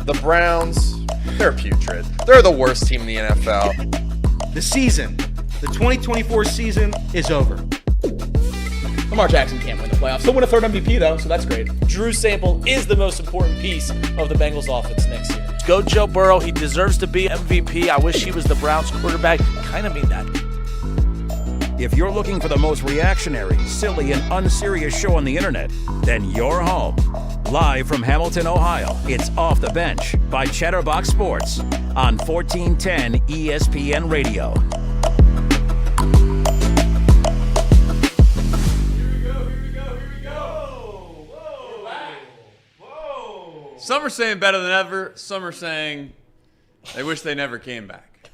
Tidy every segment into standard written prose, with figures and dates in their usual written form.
The Browns, they're putrid. They're the worst team in the NFL. The season, the 2024 season is over. Lamar Jackson can't win the playoffs. He'll win a third MVP, though, so that's great. Drew Sample is the most important piece of the Bengals offense next year. Go Joe Burrow. He deserves to be MVP. I wish he was the Browns quarterback. Kind of mean that. If you're looking for the most reactionary, silly, and unserious show on the internet, then you're home. Live from Hamilton, Ohio, it's Off the Bench by Chatterbox Sports on 1410 ESPN Radio. Some are saying better than ever. Some are saying they wish they never came back.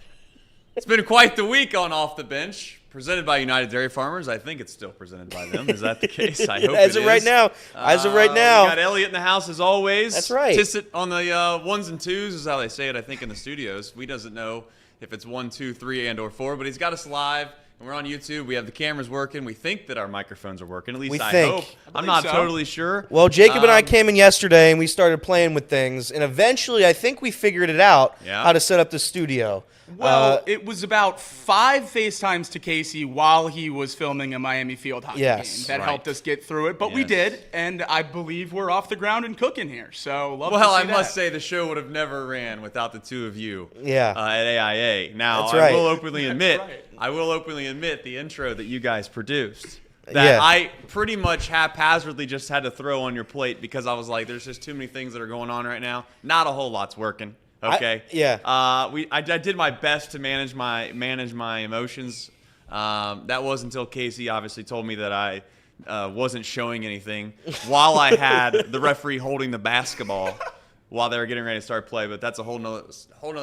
It's been quite the week on Off the Bench, presented by United Dairy Farmers. I think it's still presented by them. Is that the case? I hope as it of is. Right now. As of right now. We got Elliot in the house as always. That's right. Tissot on the ones and twos is how they say it, I think, in the studios. We doesn't know if it's 1, 2, 3, and or 4, but he's got us live. And we're on YouTube. We have the cameras working. We think that our microphones are working. At least I hope. I'm not totally sure. Well, Jacob and I came in yesterday, and we started playing with things. And eventually, I think we figured it out how to set up the studio. Well, it was about 5 FaceTimes to Casey while he was filming a Miami Field hockey game. That helped us get through it. But we did, and I believe we're off the ground and cooking here. So, love to see I that. must say the show would have never ran without the two of you at AIA. Now, That's right. I will openly admit the intro that you guys produced. That I pretty much haphazardly just had to throw on your plate because I was like, there's just too many things that are going on right now. Not a whole lot's working. Okay. I did my best to manage my emotions. That was until Casey obviously told me that I wasn't showing anything while I had the referee holding the basketball while they were getting ready to start play. But that's a whole nother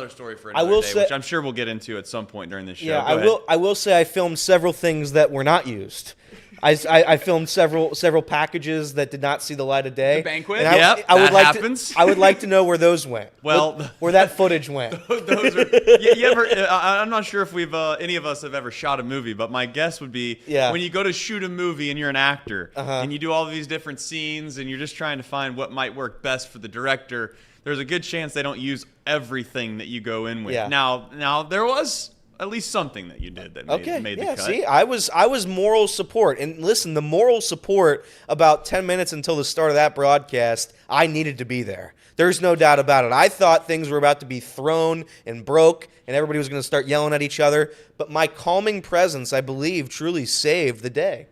story for another day, which I'm sure we'll get into at some point during this show. Yeah, I will say I filmed several things that were not used. I filmed several packages that did not see the light of day. The banquet? And that happens. I would like to know where those went. Well, where that footage went. Those are. I'm not sure if we've any of us have ever shot a movie, but my guess would be when you go to shoot a movie and you're an actor and you do all of these different scenes and you're just trying to find what might work best for the director. There's a good chance they don't use everything that you go in with. Yeah. Now there was at least something that you did that made the cut. See, I was moral support. And listen, the moral support about 10 minutes until the start of that broadcast, I needed to be there. There's no doubt about it. I thought things were about to be thrown and broke and everybody was going to start yelling at each other. But my calming presence, I believe, truly saved the day.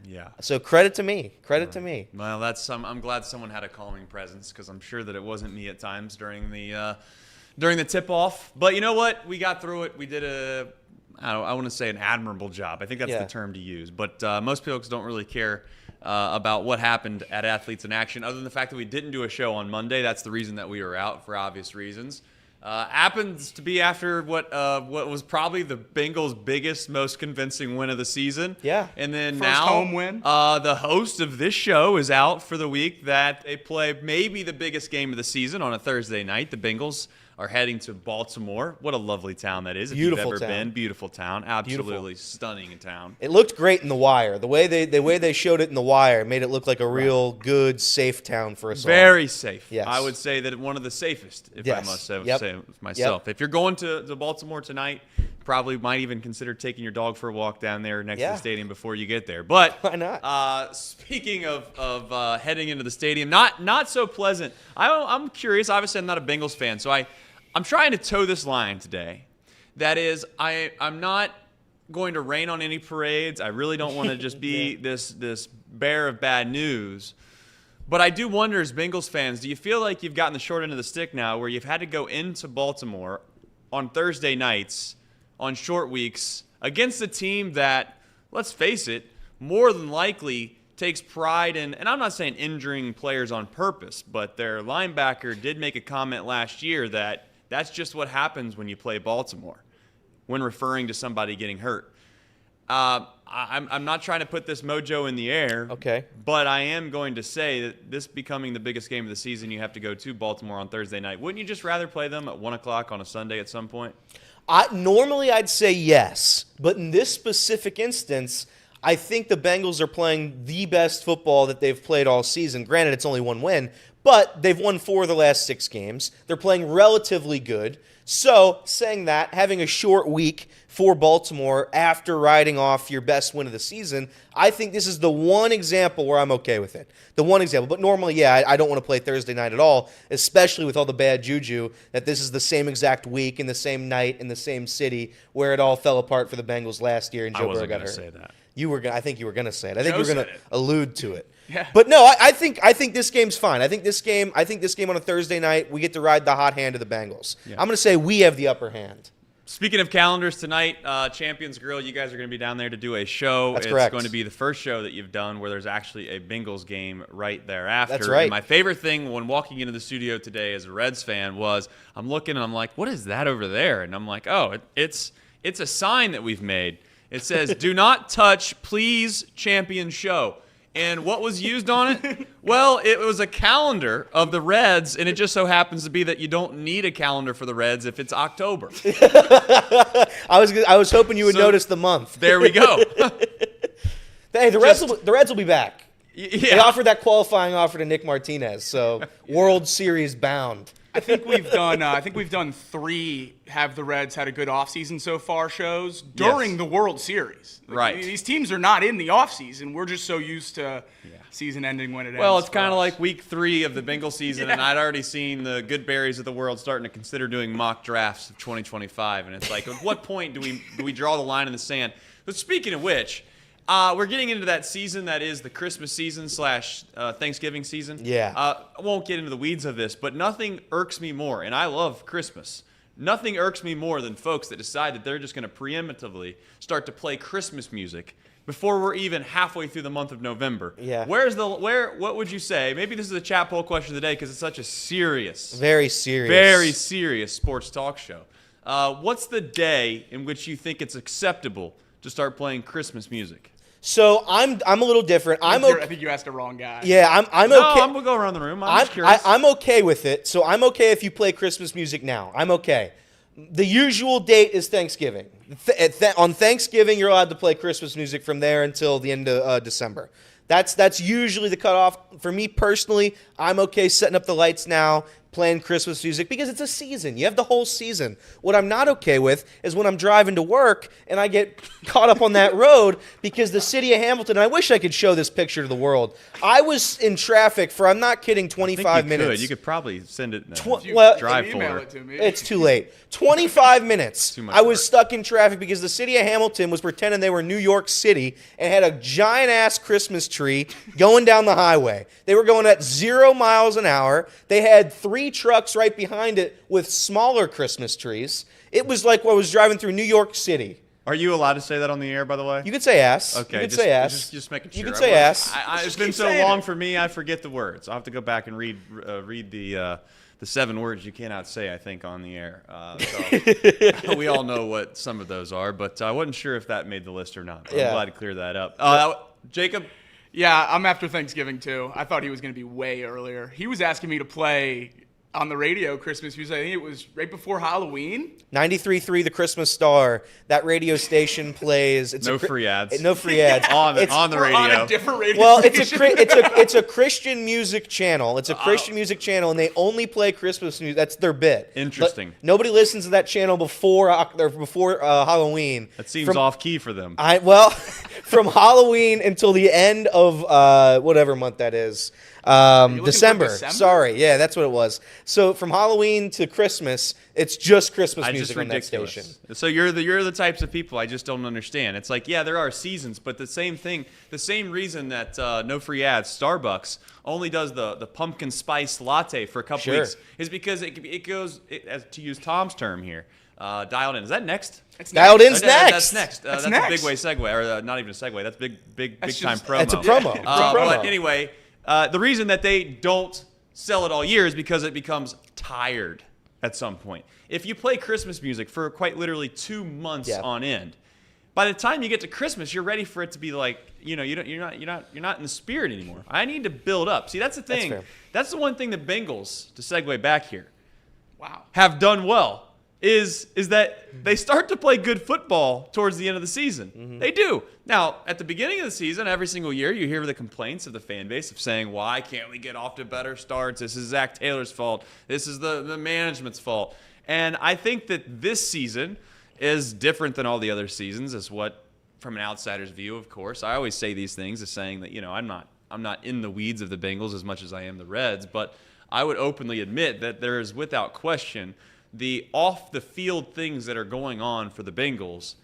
Yeah. So credit to me. Credit to me. Well, I'm glad someone had a calming presence because I'm sure that it wasn't me at times during the tip-off. But you know what? We got through it. We did I want to say an admirable job. I think that's the term to use. But most folks don't really care about what happened at Athletes in Action other than the fact that we didn't do a show on Monday. That's the reason that we were out for obvious reasons. Happens to be after what was probably the Bengals' biggest, most convincing win of the season. Yeah. And then First now home win. The host of this show is out for the week that they play maybe the biggest game of the season on a Thursday night. The Bengals are heading to Baltimore. What a lovely town that is. If Beautiful you've ever town. been. Beautiful town. Absolutely stunning town. It looked great in The Wire. The way they showed it in The Wire made it look like a real good, safe town for us all. Very safe. Yes. I would say that one of the safest, if I must say myself. Yep. If you're going to Baltimore tonight, probably might even consider taking your dog for a walk down there next to the stadium before you get there. But why not? Speaking of heading into the stadium, not so pleasant. I'm curious. Obviously, I'm not a Bengals fan, so I'm trying to toe this line today. That is, I'm not going to rain on any parades. I really don't want to just be this bearer of bad news. But I do wonder, as Bengals fans, do you feel like you've gotten the short end of the stick now where you've had to go into Baltimore on Thursday nights on short weeks against a team that, let's face it, more than likely takes pride in, and I'm not saying injuring players on purpose, but their linebacker did make a comment last year that that's just what happens when you play Baltimore, when referring to somebody getting hurt. I'm not trying to put this mojo in the air, but I am going to say that this becoming the biggest game of the season, you have to go to Baltimore on Thursday night. Wouldn't you just rather play them at 1 o'clock on a Sunday at some point? Normally I'd say yes, but in this specific instance, I think the Bengals are playing the best football that they've played all season. Granted, it's only one win, but they've won 4 of the last 6 games. They're playing relatively good. So, saying that, having a short week for Baltimore after riding off your best win of the season, I think this is the one example where I'm okay with it. The one example. But normally, yeah, I don't want to play Thursday night at all, especially with all the bad juju, that this is the same exact week in the same night in the same city where it all fell apart for the Bengals last year and Joe Burrow got hurt. I wasn't going to say that. I think you were going to say it. I think you were going to allude to it. Yeah. But no, I think this game's fine. I think this game on a Thursday night, we get to ride the hot hand of the Bengals. Yeah. I'm going to say we have the upper hand. Speaking of calendars, tonight, Champions Grill, you guys are going to be down there to do a show. That's it's correct. going to be the first show that you've done where there's actually a Bengals game right thereafter. That's right. And my favorite thing when walking into the studio today as a Reds fan was I'm looking and I'm like, what is that over there? And I'm like, oh, it's a sign that we've made. It says, do not touch, please, Champion Show. And what was used on it? Well, it was a calendar of the Reds, and it just so happens to be that you don't need a calendar for the Reds if it's October. I was hoping you would notice the month. There we go. Hey, the Reds will be back. Yeah. They offered that qualifying offer to Nick Martinez, so World Series bound. I think we've done 3 have the Reds had a good offseason so far shows during the World Series. Right. These teams are not in the offseason. We're just so used to season ending when it ends. Well, it's kind of like week 3 of the Bengals season, and I'd already seen the good berries of the world starting to consider doing mock drafts of 2025. And it's like, at what point do we draw the line in the sand? But speaking of which, we're getting into that season that is the Christmas season / Thanksgiving season. Yeah. I won't get into the weeds of this, but nothing irks me more, and I love Christmas. Nothing irks me more than folks that decide that they're just going to preemptively start to play Christmas music before we're even halfway through the month of November. Yeah. What would you say? Maybe this is a chat poll question of the day because it's such a very serious sports talk show. What's the day in which you think it's acceptable to start playing Christmas music? So I'm a little different. I think you asked the wrong guy. Yeah, I'm okay. No, I'm gonna go around the room. I'm just curious. I'm okay with it. So I'm okay if you play Christmas music now. I'm okay. The usual date is Thanksgiving. On Thanksgiving, you're allowed to play Christmas music from there until the end of December. That's usually the cutoff. For me personally, I'm okay setting up the lights now, playing Christmas music because it's a season. You have the whole season. What I'm not okay with is when I'm driving to work and I get caught up on that road because the city of Hamilton, and I wish I could show this picture to the world. I was in traffic for, I'm not kidding, 25 minutes. You could probably send it in a drive email folder. it to me. It's too late. 25 minutes. Too much I was work. stuck in traffic because the city of Hamilton was pretending they were New York City and had a giant-ass Christmas tree going down the highway. They were going at 0 miles an hour. They had 3 trucks right behind it with smaller Christmas trees. It was like I was driving through New York City. Are you allowed to say that on the air, by the way? You could say ass. Okay, you could say ass. Just making sure. You could say ass. It's been so long for me, I forget the words. I'll have to go back and read the 7 words you cannot say, I think, on the air. So we all know what some of those are, but I wasn't sure if that made the list or not. I'm glad to clear that up. Jacob? Yeah, I'm after Thanksgiving, too. I thought he was going to be way earlier. He was asking me to play on the radio Christmas music. I think it was right before Halloween. 93.3 The Christmas Star. That radio station plays. It's No free ads. No free ads. on the radio. On a different radio Well, station. it's a Christian music channel. It's a Christian music channel, and they only play Christmas music. That's their bit. Interesting. But nobody listens to that channel before Halloween. That seems off key for them. From Halloween until the end of whatever month that is. December. Sorry, yeah, that's what it was. So from Halloween to Christmas, it's just Christmas music on that station. So you're the types of people I just don't understand. It's like, yeah, there are seasons, but the same reason that no free ads, Starbucks only does the pumpkin spice latte for a couple weeks is because it goes, to use Tom's term here, dialed in. Is that next? Dialed in's next. That's next. That's next. a big way segue, or not even a segue. That's big time promo. That's a promo. It's a promo. But anyway, the reason that they don't sell it all year is because it becomes tired at some point. If you play Christmas music for quite literally 2 months on end, by the time you get to Christmas, you're ready for it to be like, you're not in the spirit anymore. I need to build up. See, that's the thing. That's fair. That's the one thing the Bengals, to segue back here, Wow. have done well is that they start to play good football towards the end of the season. They do. Now, at the beginning of the season, every single year, you hear the complaints of the fan base of saying, why can't we get off to better starts? This is Zach Taylor's fault. This is the management's fault. And I think that this season is different than all the other seasons, is what, from an outsider's view, of course. I always say these things as saying that, I'm not in the weeds of the Bengals as much as I am the Reds, but I would openly admit that there is, without question, the off-the-field things that are going on for the Bengals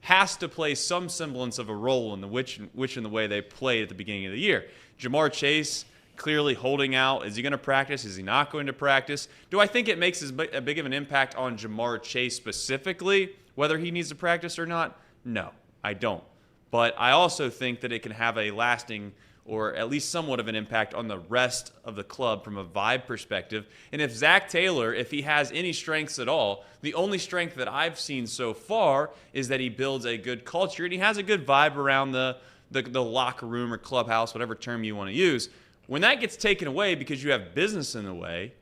has to play some semblance of a role in the which in the way they played at the beginning of the year. Jamar Chase clearly holding out. Is he going to practice? Is he not going to practice? Do I think it makes as big of an impact on Jamar Chase specifically, whether he needs to practice or not? No, I don't. But I also think that it can have a lasting or at least somewhat of an impact on the rest of the club from a vibe perspective. And if Zach Taylor, if he has any strengths at all, the only strength that I've seen so far is that he builds a good culture and he has a good vibe around the locker room or clubhouse, whatever term you want to use. When that gets taken away because you have business in the way,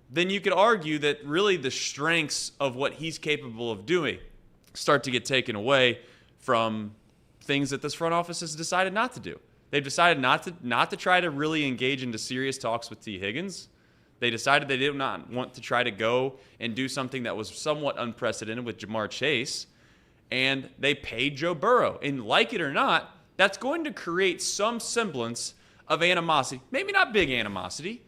then you could argue that really the strengths of what he's capable of doing start to get taken away from things that this front office has decided not to do. They've decided not to try to really engage into serious talks with T. Higgins. They decided they did not want to try to go and do something that was somewhat unprecedented with Jamar Chase. And they paid Joe Burrow. And like it or not, that's going to create some semblance of animosity. Maybe not big animosity,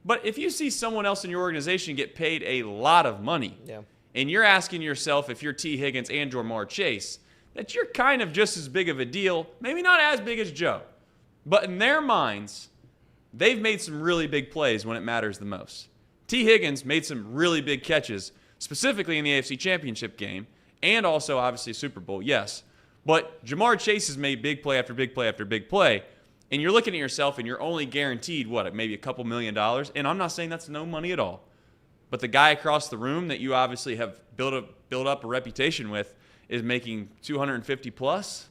but if you see someone else in your organization get paid a lot of money, and you're asking yourself if you're T. Higgins and Jamar Chase, that you're kind of just as big of a deal, maybe not as big as Joe. But in their minds, they've made some really big plays when it matters the most. T. Higgins made some really big catches, specifically in the AFC Championship game, and also, obviously, Super Bowl, yes. But Jamar Chase has made big play after big play after big play, and you're looking at yourself and you're only guaranteed, maybe a couple $1 million? And I'm not saying that's no money at all. But the guy across the room that you obviously have built up a reputation with is making 250 plus.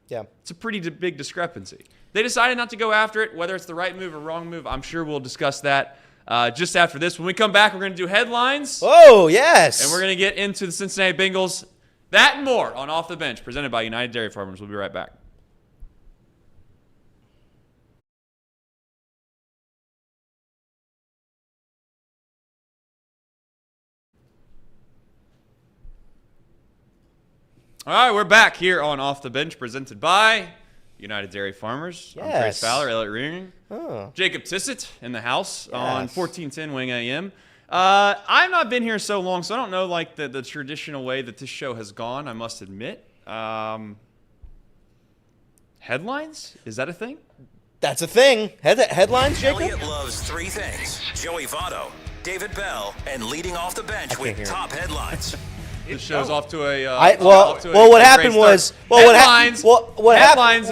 Yeah. It's a pretty big discrepancy. They decided not to go after it, whether it's the right move or wrong move. I'm sure we'll discuss that just after this. When we come back, we're going to do headlines. Oh, yes. And we're going to get into the Cincinnati Bengals. That and more on Off the Bench, presented by United Dairy Farmers. We'll be right back. All right, we're back here on Off the Bench, presented by United Dairy Farmers. Yes. I'm Trace Fowler, Elliot Reardon. Oh. Jacob Tissett in the house on 1410 Wing AM. I've not been here so long, so I don't know the traditional way that this show has gone, I must admit. Headlines? Is that a thing? That's a thing. Headlines, Jacob? Elliot loves three things: Joey Votto, David Bell, and leading off the bench with top headlines. This show's off to a what happened was headlines. What headlines.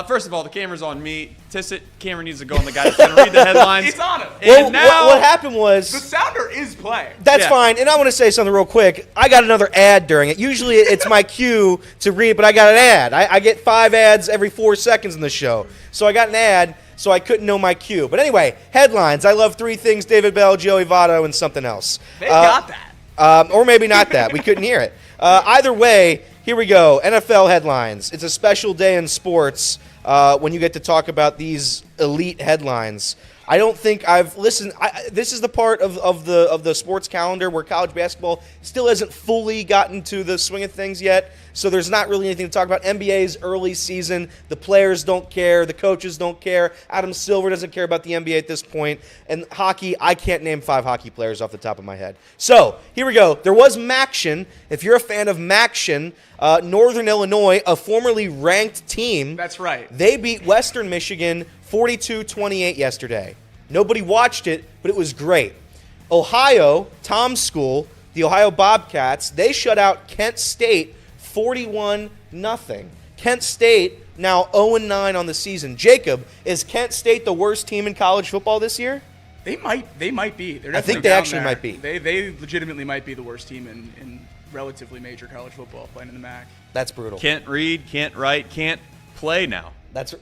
First of all, the camera's on me. Tissett, camera needs to go on the guy that's going to read the headlines. He's on it. And now what happened was The sounder is playing. That's fine, and I want to say something real quick. I got another ad during it. Usually it's my cue to read, but I got an ad. I get 5 ads every 4 seconds in the show. So I got an ad, so I couldn't know my cue. But anyway, headlines. I love 3 things: David Bell, Joey Votto, and something else. They got that. Or maybe not that. We couldn't hear it. Either way, here we go. NFL headlines. It's a special day in sports when you get to talk about these elite headlines. I don't think I've listened. This is the part of the sports calendar where college basketball still hasn't fully gotten to the swing of things yet. So there's not really anything to talk about. NBA's early season, the players don't care, the coaches don't care. Adam Silver doesn't care about the NBA at this point. And hockey, I can't name 5 hockey players off the top of my head. So here we go. There was Maction. If you're a fan of Maction, Northern Illinois, a formerly ranked team. That's right. They beat Western Michigan 42-28 yesterday. Nobody watched it, but it was great. Ohio, Tom's school, the Ohio Bobcats, they shut out Kent State 41-0. Kent State now 0-9 on the season. Jacob, is Kent State the worst team in college football this year? They might be. They're I think definitely they down actually there. might be. They legitimately might be the worst team in relatively major college football playing in the MAC. That's brutal. Can't read, can't write, can't play now. That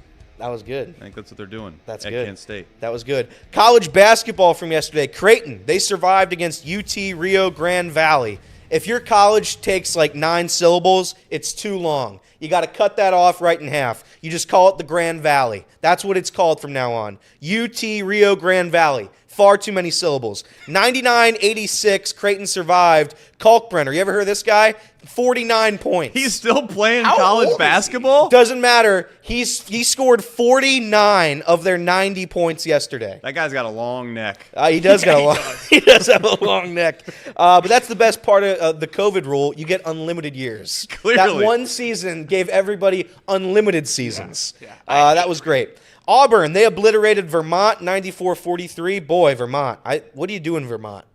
was good. I think that's what they're doing That's at good. Kent State. That was good. College basketball from yesterday. Creighton, they survived against UT Rio Grande Valley. If your college takes like 9 syllables, it's too long. You got to cut that off right in half. You just call it the Grand Valley. That's what it's called from now on. UT Rio Grande Valley. Far too many syllables. 99-86, Creighton survived. Kalkbrenner, you ever heard of this guy? 49 points. He's still playing How college old is he? basketball? Doesn't matter. He scored 49 of their 90 points yesterday. That guy's got a long neck. He does got a long. He does have a long neck. But that's the best part of the COVID rule. You get unlimited years. Clearly. That one season gave everybody unlimited seasons. Yeah. That was great. Auburn, they obliterated Vermont 94-43. Boy, Vermont. What do you do in Vermont?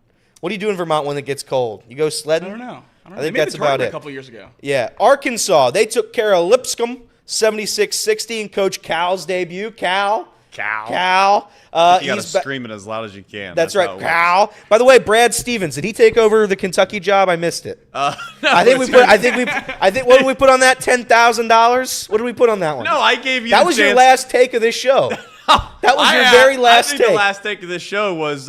What do you do in Vermont when it gets cold? You go sledding? I don't know. I think They made that's the about tournament it. a couple years ago. Yeah. Arkansas, they took care of Lipscomb 76-60 in Coach Cal's debut. Cal. You got to He's scream it as loud as you can. That's how right, it works. Cal. By the way, Brad Stevens, did he take over the Kentucky job? I missed it. No, I think what did we put on that? $10,000? What did we put on that one? No, I gave you That the was your chance. last take of this show. That was your very last I think take. the last take of this show was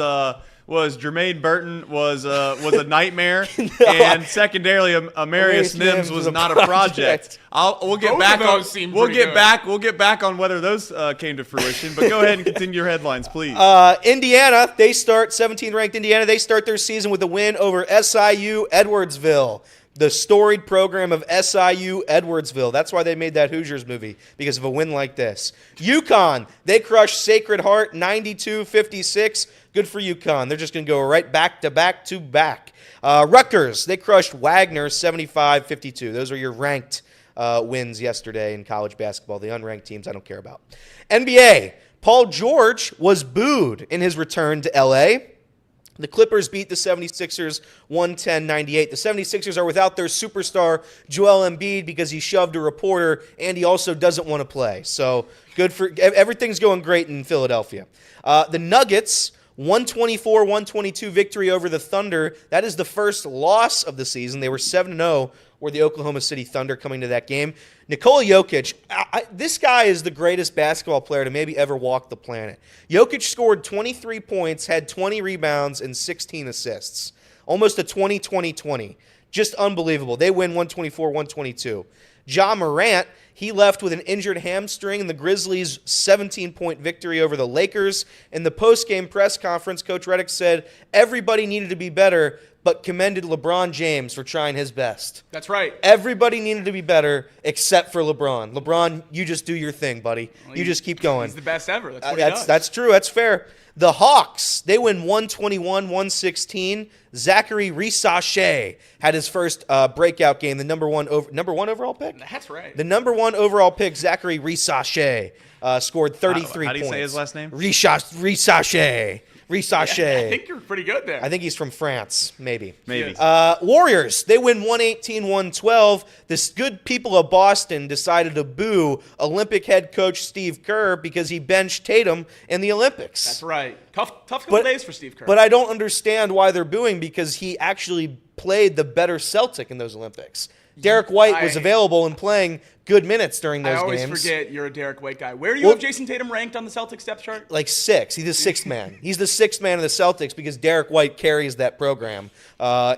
Jermaine Burton was a nightmare, and secondarily, Amarius Mims was not a project. We'll get Both back of on. those seem We'll pretty get good. back. We'll get back on whether those came to fruition. But go ahead and continue your headlines, please. Indiana, 17th ranked Indiana. They start their season with a win over SIU Edwardsville. The storied program of SIU Edwardsville. That's why they made that Hoosiers movie, because of a win like this. UConn, they crushed Sacred Heart 92-56. Good for UConn. They're just going to go right back to back to back. Rutgers, they crushed Wagner 75-52. Those are your ranked wins yesterday in college basketball. The unranked teams I don't care about. NBA, Paul George was booed in his return to L.A. The Clippers beat the 76ers 110-98. The 76ers are without their superstar Joel Embiid because he shoved a reporter, and he also doesn't want to play. So good for everything's going great in Philadelphia. The Nuggets, 124-122 victory over the Thunder. That is the first loss of the season. They were 7-0. Were the Oklahoma City Thunder coming to that game. Nikola Jokic, this guy is the greatest basketball player to maybe ever walk the planet. Jokic scored 23 points, had 20 rebounds, and 16 assists. Almost a 20-20-20. Just unbelievable. They win 124-122. Ja Morant, he left with an injured hamstring in the Grizzlies' 17-point victory over the Lakers. In the post-game press conference, Coach Redick said everybody needed to be better, but commended LeBron James for trying his best. That's right. Everybody needed to be better except for LeBron. LeBron, you just do your thing, buddy. Well, you just keep going. He's the best ever. That's what he does. That's true. That's fair. The Hawks, they win 121-116. Zachary Rissache had his first breakout game, the number one overall pick? That's right. The number 1 overall pick, Zachary Rissache, scored 33 points. How do you say his last name? Rissache. Rissache. I think you're pretty good there. I think he's from France, maybe. Maybe. Warriors, they win 118-112. The good people of Boston decided to boo Olympic head coach Steve Kerr because he benched Tatum in the Olympics. That's right. Tough couple days for Steve Kerr. But I don't understand why they're booing, because he actually played the better Celtic in those Olympics. Derek White was available and playing good minutes during those games. I always forget you're a Derek White guy. Where do you have Jason Tatum ranked on the Celtics depth chart? Like 6. He's the 6th man. He's the 6th man of the Celtics because Derek White carries that program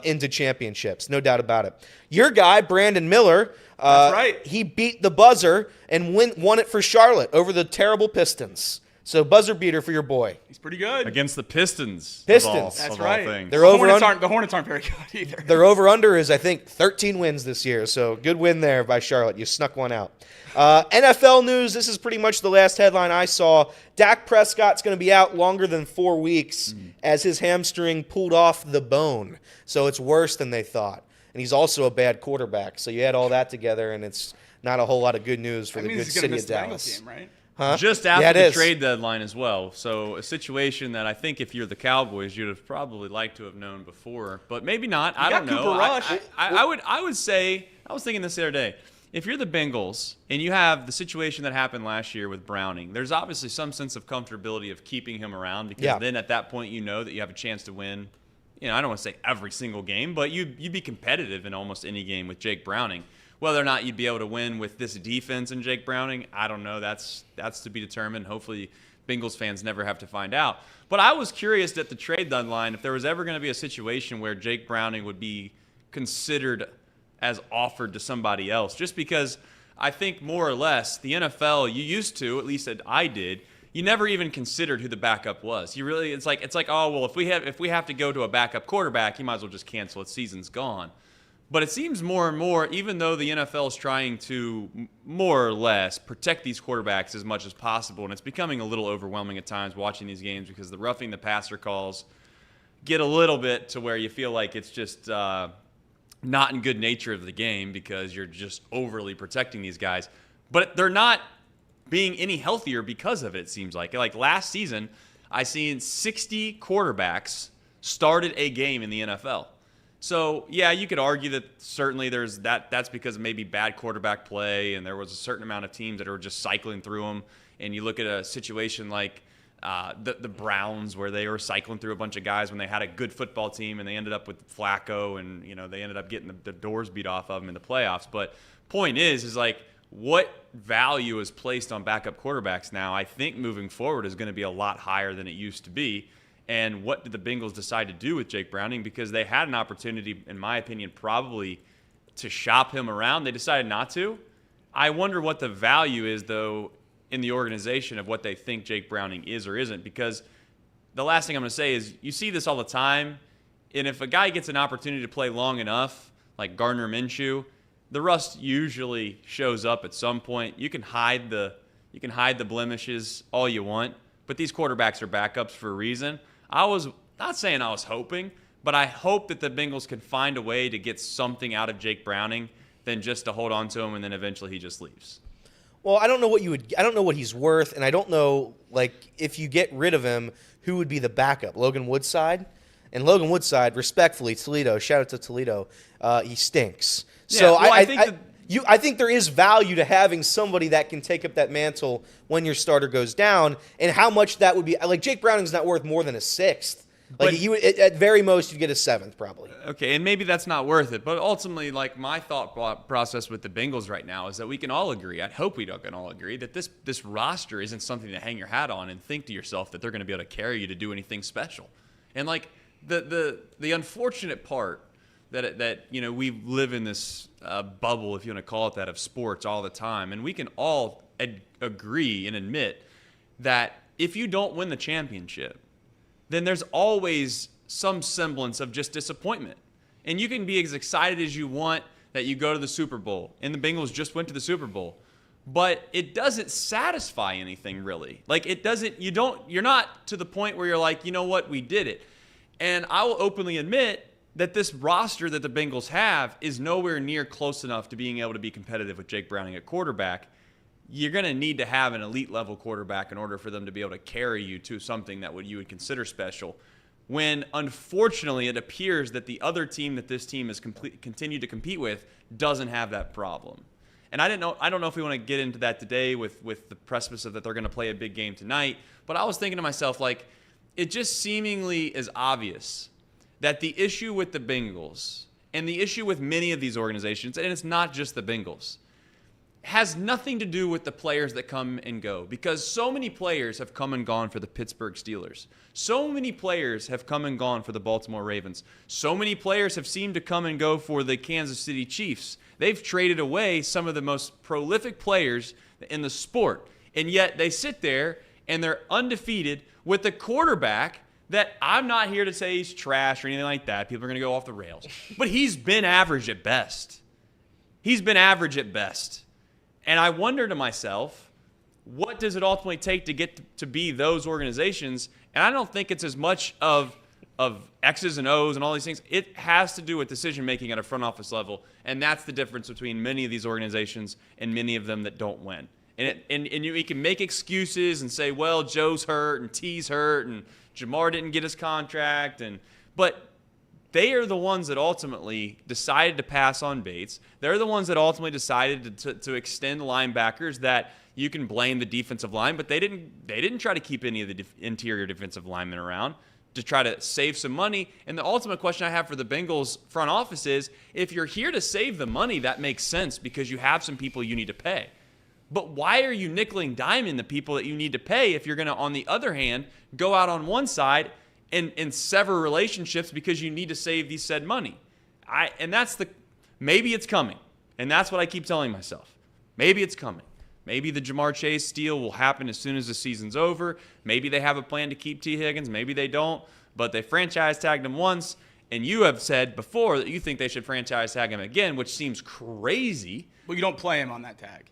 into championships. No doubt about it. Your guy, Brandon Miller, That's right. He beat the buzzer and won it for Charlotte over the terrible Pistons. So buzzer beater for your boy. He's pretty good. Against the Pistons. Pistons. That's of right. all things. They're The Hornets aren't very good either. Their over-under is, I think, 13 wins this year. So good win there by Charlotte. You snuck one out. NFL news, this is pretty much the last headline I saw. Dak Prescott's going to be out longer than 4 weeks as his hamstring pulled off the bone. So it's worse than they thought. And he's also a bad quarterback. So you add all that together, and it's not a whole lot of good news for That the means good he's city gonna miss of the Bengals Dallas. game, right? Huh? Just Yeah, after it the is. trade deadline as well. So a situation that I think if you're the Cowboys, you'd have probably liked to have known before, but maybe not. I got don't know. Cooper Rush. I would say, I was thinking this the other day. If you're the Bengals and you have the situation that happened last year with Browning, there's obviously some sense of comfortability of keeping him around because then at that point you know that you have a chance to win. You know, I don't want to say every single game, but you'd be competitive in almost any game with Jake Browning. Whether or not you'd be able to win with this defense and Jake Browning, I don't know. That's to be determined. Hopefully Bengals fans never have to find out. But I was curious at the trade deadline if there was ever going to be a situation where Jake Browning would be considered as offered to somebody else, just because I think more or less the NFL, you used to, at least I did, you never even considered who the backup was. You really, it's like, oh well, if we have to go to a backup quarterback, you might as well just cancel it. Season's gone. But it seems more and more, even though the NFL is trying to more or less protect these quarterbacks as much as possible, and it's becoming a little overwhelming at times watching these games because the roughing the passer calls get a little bit to where you feel like it's just not in good nature of the game because you're just overly protecting these guys. But they're not being any healthier because of it, it seems like. Like last season, I seen 60 quarterbacks started a game in the NFL. So, yeah, you could argue that certainly that's because of maybe bad quarterback play, and there was a certain amount of teams that were just cycling through them. And you look at a situation like the Browns, where they were cycling through a bunch of guys when they had a good football team, and they ended up with Flacco, and they ended up getting the doors beat off of them in the playoffs. But point is like, what value is placed on backup quarterbacks now? I think moving forward is going to be a lot higher than it used to be. And what did the Bengals decide to do with Jake Browning? Because they had an opportunity, in my opinion, probably to shop him around. They decided not to. I wonder what the value is, though, in the organization of what they think Jake Browning is or isn't. Because the last thing I'm going to say is you see this all the time. And if a guy gets an opportunity to play long enough, like Gardner Minshew, the rust usually shows up at some point. You can hide the blemishes all you want, but these quarterbacks are backups for a reason. I was not saying I was hoping, but I hope that the Bengals can find a way to get something out of Jake Browning than just to hold on to him and then eventually he just leaves. Well, I don't know what he's worth, and I don't know, like, if you get rid of him, who would be the backup? Logan Woodside? And Logan Woodside, respectfully, Toledo, shout out to Toledo, he stinks. So well, I think there is value to having somebody that can take up that mantle when your starter goes down, and how much that would be. Like, Jake Browning's not worth more than a sixth. Like, you would, at very most, you'd get a seventh, probably. Okay, and maybe that's not worth it. But ultimately, like, my thought process with the Bengals right now is that we can all agree, I hope we can all agree, that this roster isn't something to hang your hat on and think to yourself that they're going to be able to carry you to do anything special. And, like, the unfortunate part that we live in this bubble, if you want to call it that, of sports all the time, and we can all agree and admit that if you don't win the championship, then there's always some semblance of just disappointment. And you can be as excited as you want that you go to the Super Bowl, and the Bengals just went to the Super Bowl, but it doesn't satisfy anything really. Like, it doesn't. You're not to the point where you're like, you know what, we did it. And I will openly admit that this roster that the Bengals have is nowhere near close enough to being able to be competitive with Jake Browning at quarterback. You're going to need to have an elite level quarterback in order for them to be able to carry you to something that you would consider special. When, unfortunately, it appears that the other team that this team has continued to compete with doesn't have that problem. And I don't know if we want to get into that today with the precipice of that they're going to play a big game tonight, but I was thinking to myself, like, it just seemingly is obvious that the issue with the Bengals and the issue with many of these organizations, and it's not just the Bengals, has nothing to do with the players that come and go, because so many players have come and gone for the Pittsburgh Steelers. So many players have come and gone for the Baltimore Ravens. So many players have seemed to come and go for the Kansas City Chiefs. They've traded away some of the most prolific players in the sport, and yet they sit there and they're undefeated with a quarterback that I'm not here to say he's trash or anything like that. People are going to go off the rails. But he's been average at best. He's been average at best. And I wonder to myself, what does it ultimately take to get to be those organizations? And I don't think it's as much of X's and O's and all these things. It has to do with decision-making at a front office level, and that's the difference between many of these organizations and many of them that don't win. And you can make excuses and say, well, Joe's hurt and T's hurt and Jamar didn't get his contract, but they are the ones that ultimately decided to pass on Bates. They're the ones that ultimately decided to extend linebackers that you can blame the defensive line, but they didn't try to keep any of the interior defensive linemen around to try to save some money. And the ultimate question I have for the Bengals front office is, if you're here to save the money, that makes sense because you have some people you need to pay. But why are you nickel and diming the people that you need to pay if you're going to, on the other hand, go out on one side and sever relationships because you need to save these said money? maybe it's coming. And that's what I keep telling myself. Maybe it's coming. Maybe the Jamar Chase deal will happen as soon as the season's over. Maybe they have a plan to keep T. Higgins. Maybe they don't. But they franchise tagged him once. And you have said before that you think they should franchise tag him again, which seems crazy. Well, you don't play him on that tag.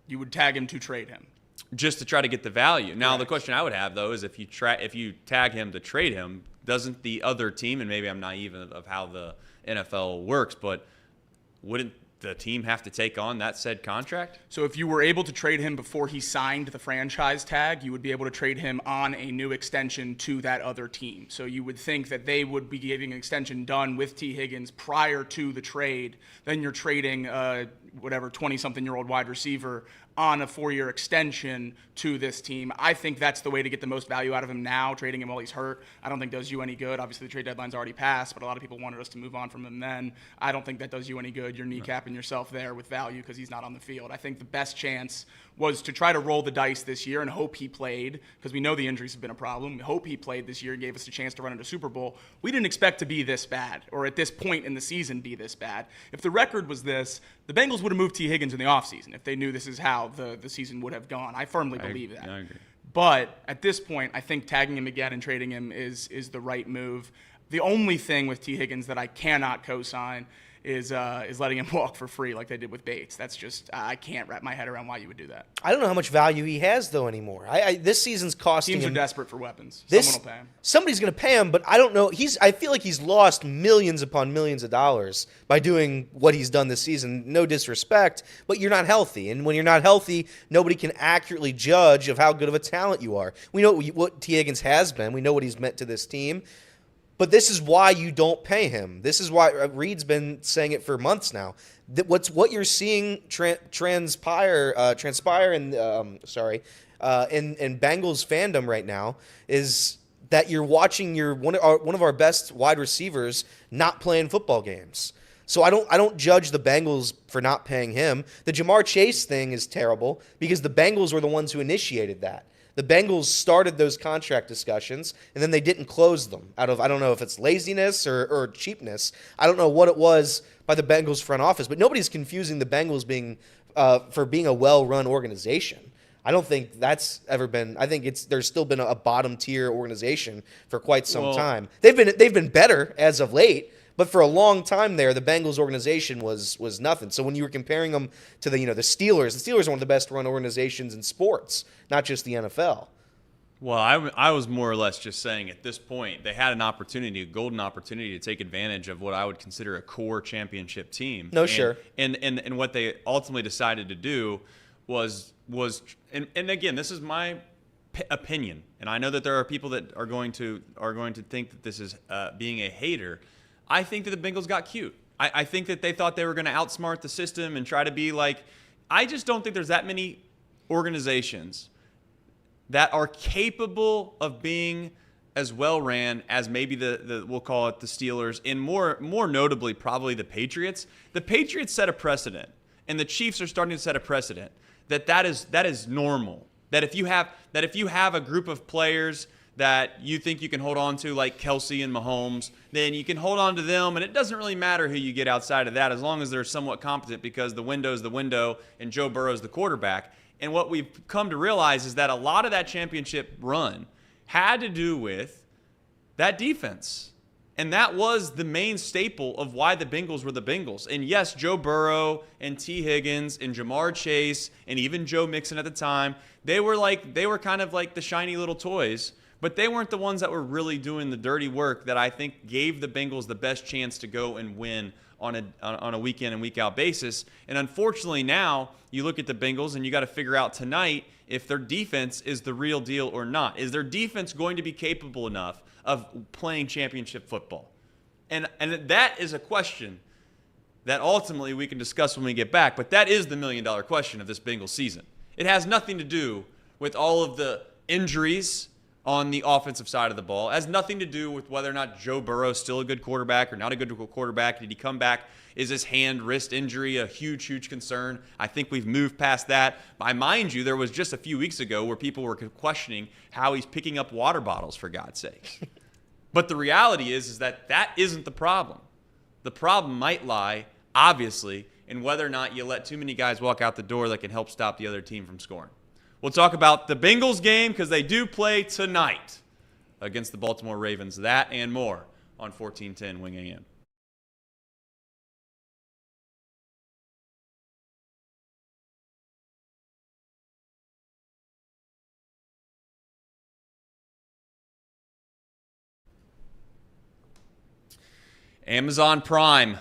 You would tag him to trade him. Just to try to get the value. Now, Correct. The question I would have, though, is if you tag him to trade him, doesn't the other team, and maybe I'm naive of how the NFL works, but wouldn't the team have to take on that said contract? So if you were able to trade him before he signed the franchise tag, you would be able to trade him on a new extension to that other team. So you would think that they would be getting an extension done with T. Higgins prior to the trade. Then you're trading whatever 20-something-year-old wide receiver on a 4-year extension to this team. I think that's the way to get the most value out of him now, trading him while he's hurt. I don't think does you any good. Obviously, the trade deadline's already passed, but a lot of people wanted us to move on from him then. I don't think that does you any good. You're kneecapping yourself there with value because he's not on the field. I think the best chance was to try to roll the dice this year and hope he played, because we know the injuries have been a problem. We hope he played this year and gave us a chance to run into Super Bowl. We didn't expect to be this bad, or at this point in the season be this bad. If the record was this, the Bengals would have moved T. Higgins in the offseason if they knew this is how the season would have gone. I firmly believe that. I agree. But at this point, I think tagging him again and trading him is the right move. The only thing with T. Higgins that I cannot co-sign is letting him walk for free like they did with Bates. That's just, I can't wrap my head around why you would do that. I don't know how much value he has, though, anymore. This season's costing Teams him. are desperate for weapons. Someone will pay him. Somebody's going to pay him, but I don't know. I feel like he's lost millions upon millions of dollars by doing what he's done this season. No disrespect, but you're not healthy. And when you're not healthy, nobody can accurately judge of how good of a talent you are. We know what T. Higgins has been. We know what he's meant to this team. But this is why you don't pay him. This is why Reed's been saying it for months now. What you're seeing transpire in Bengals fandom right now is that you're watching one of our best wide receivers not playing football games. So I don't judge the Bengals for not paying him. The Jamar Chase thing is terrible because the Bengals were the ones who initiated that. The Bengals started those contract discussions, and then they didn't close them out of, I don't know if it's laziness or cheapness. I don't know what it was by the Bengals front office, but nobody's confusing the Bengals for being a well-run organization. I don't think that's ever been. I think there's still been a bottom-tier organization for quite some time. They've been better as of late. But for a long time there, the Bengals organization was nothing. So when you were comparing them to the Steelers are one of the best run organizations in sports, not just the NFL. Well, I was more or less just saying at this point they had a golden opportunity to take advantage of what I would consider a core championship team. Sure. And what they ultimately decided to do was and again, this is my opinion, and I know that there are people that are going to think that this is being a hater. I think that the Bengals got cute. I think that they thought they were going to outsmart the system and try to be like – I just don't think there's that many organizations that are capable of being as well ran as maybe we'll call it the Steelers, and more notably probably the Patriots. The Patriots set a precedent, and the Chiefs are starting to set a precedent that is normal. That if you have a group of players – that you think you can hold on to, like Kelsey and Mahomes, then you can hold on to them, and it doesn't really matter who you get outside of that as long as they're somewhat competent because the window's the window and Joe Burrow's the quarterback. And what we've come to realize is that a lot of that championship run had to do with that defense. And that was the main staple of why the Bengals were the Bengals. And yes, Joe Burrow and T. Higgins and Jamar Chase and even Joe Mixon at the time, they were kind of like the shiny little toys. But they weren't the ones that were really doing the dirty work that I think gave the Bengals the best chance to go and win on a week in and week out basis. And unfortunately now you look at the Bengals and you got to figure out tonight if their defense is the real deal or not. Is their defense going to be capable enough of playing championship football? And that is a question that ultimately we can discuss when we get back. But that is the million-dollar question of this Bengals season. It has nothing to do with all of the injuries on the offensive side of the ball. It has nothing to do with whether or not Joe Burrow is still a good quarterback or not a good quarterback. Did he come back? Is his wrist injury a huge concern? I think we've moved past that. I mind you, there was just a few weeks ago where people were questioning how he's picking up water bottles, for God's sakes. But the reality is that isn't the problem. The problem might lie, obviously, in whether or not you let too many guys walk out the door that can help stop the other team from scoring. We'll talk about the Bengals game because they do play tonight against the Baltimore Ravens. That and more on 1410 Wing AM. Amazon Prime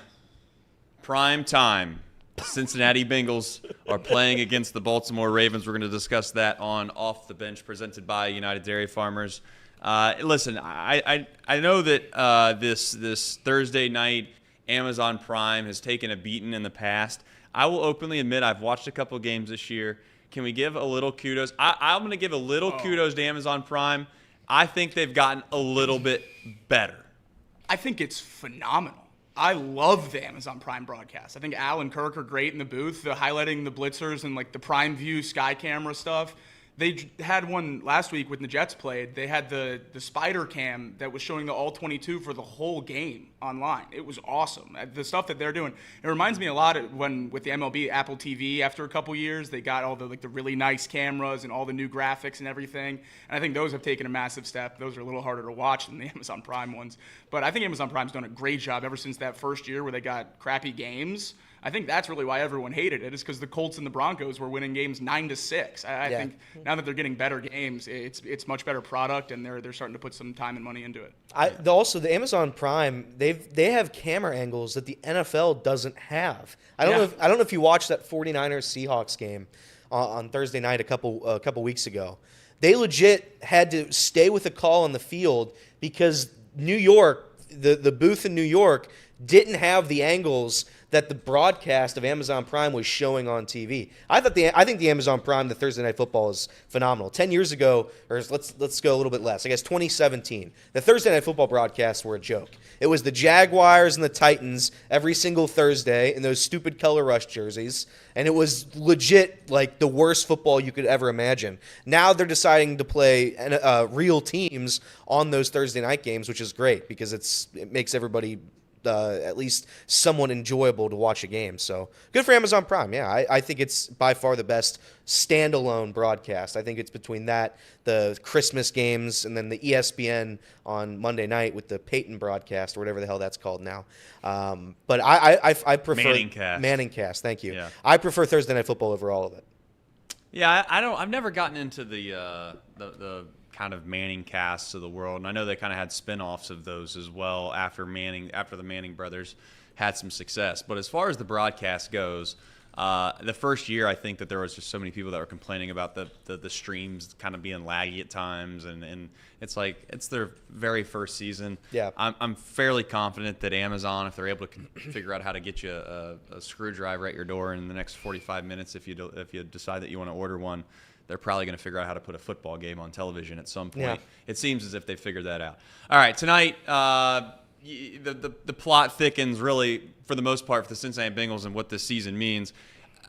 time. Cincinnati Bengals are playing against the Baltimore Ravens. We're going to discuss that on Off the Bench, presented by United Dairy Farmers. Listen, I know that this Thursday night Amazon Prime has taken a beating in the past. I will openly admit I've watched a couple games this year. Can we give a little kudos? I'm going to give a little kudos to Amazon Prime. I think they've gotten a little bit better. I think it's phenomenal. I love the Amazon Prime broadcast. I think Al and Kirk are great in the booth, highlighting the blitzers and like the Prime View sky camera stuff. They had one last week when the Jets played. They had the spider cam that was showing the all 22 for the whole game online. It was awesome. The stuff that they're doing. It reminds me a lot of when with the MLB Apple TV after a couple years, they got all the really nice cameras and all the new graphics and everything. And I think those have taken a massive step. Those are a little harder to watch than the Amazon Prime ones. But I think Amazon Prime's done a great job ever since that first year where they got crappy games. I think that's really why everyone hated it, is because the Colts and the Broncos were winning games 9-6. I think now that they're getting better games, it's much better product, and they're starting to put some time and money into it. Also, the Amazon Prime, they have camera angles that the NFL doesn't have. I don't know if you watched that 49ers Seahawks game on Thursday night a couple weeks ago. They legit had to stay with a call on the field because New York, the booth in New York, didn't have the angles that the broadcast of Amazon Prime was showing on TV. I think the Amazon Prime, the Thursday Night Football, is phenomenal. 10 years ago, or let's go a little bit less, I guess 2017, the Thursday Night Football broadcasts were a joke. It was the Jaguars and the Titans every single Thursday in those stupid color rush jerseys, and it was legit like the worst football you could ever imagine. Now they're deciding to play real teams on those Thursday night games, which is great because it makes everybody at least somewhat enjoyable to watch a game. So good for Amazon Prime. Yeah, I think it's by far the best standalone broadcast. I think it's between that, the Christmas games, and then the ESPN on Monday night with the Peyton broadcast or whatever the hell that's called now. But I prefer Manningcast. Thank you. Yeah. I prefer Thursday Night Football over all of it. Yeah, I've never gotten into the kind of Manning casts of the world, and I know they kind of had spin-offs of those as well after the Manning brothers had some success. But as far as the broadcast goes, the first year I think that there was just so many people that were complaining about the streams kind of being laggy at times, and it's like it's their very first season. Yeah, I'm fairly confident that Amazon, if they're able to figure out how to get you a screwdriver at your door in the next 45 minutes, if you decide that you want to order one, they're probably going to figure out how to put a football game on television at some point. Yeah. It seems as if they figured that out. All right, tonight the plot thickens really for the most part for the Cincinnati Bengals and what this season means.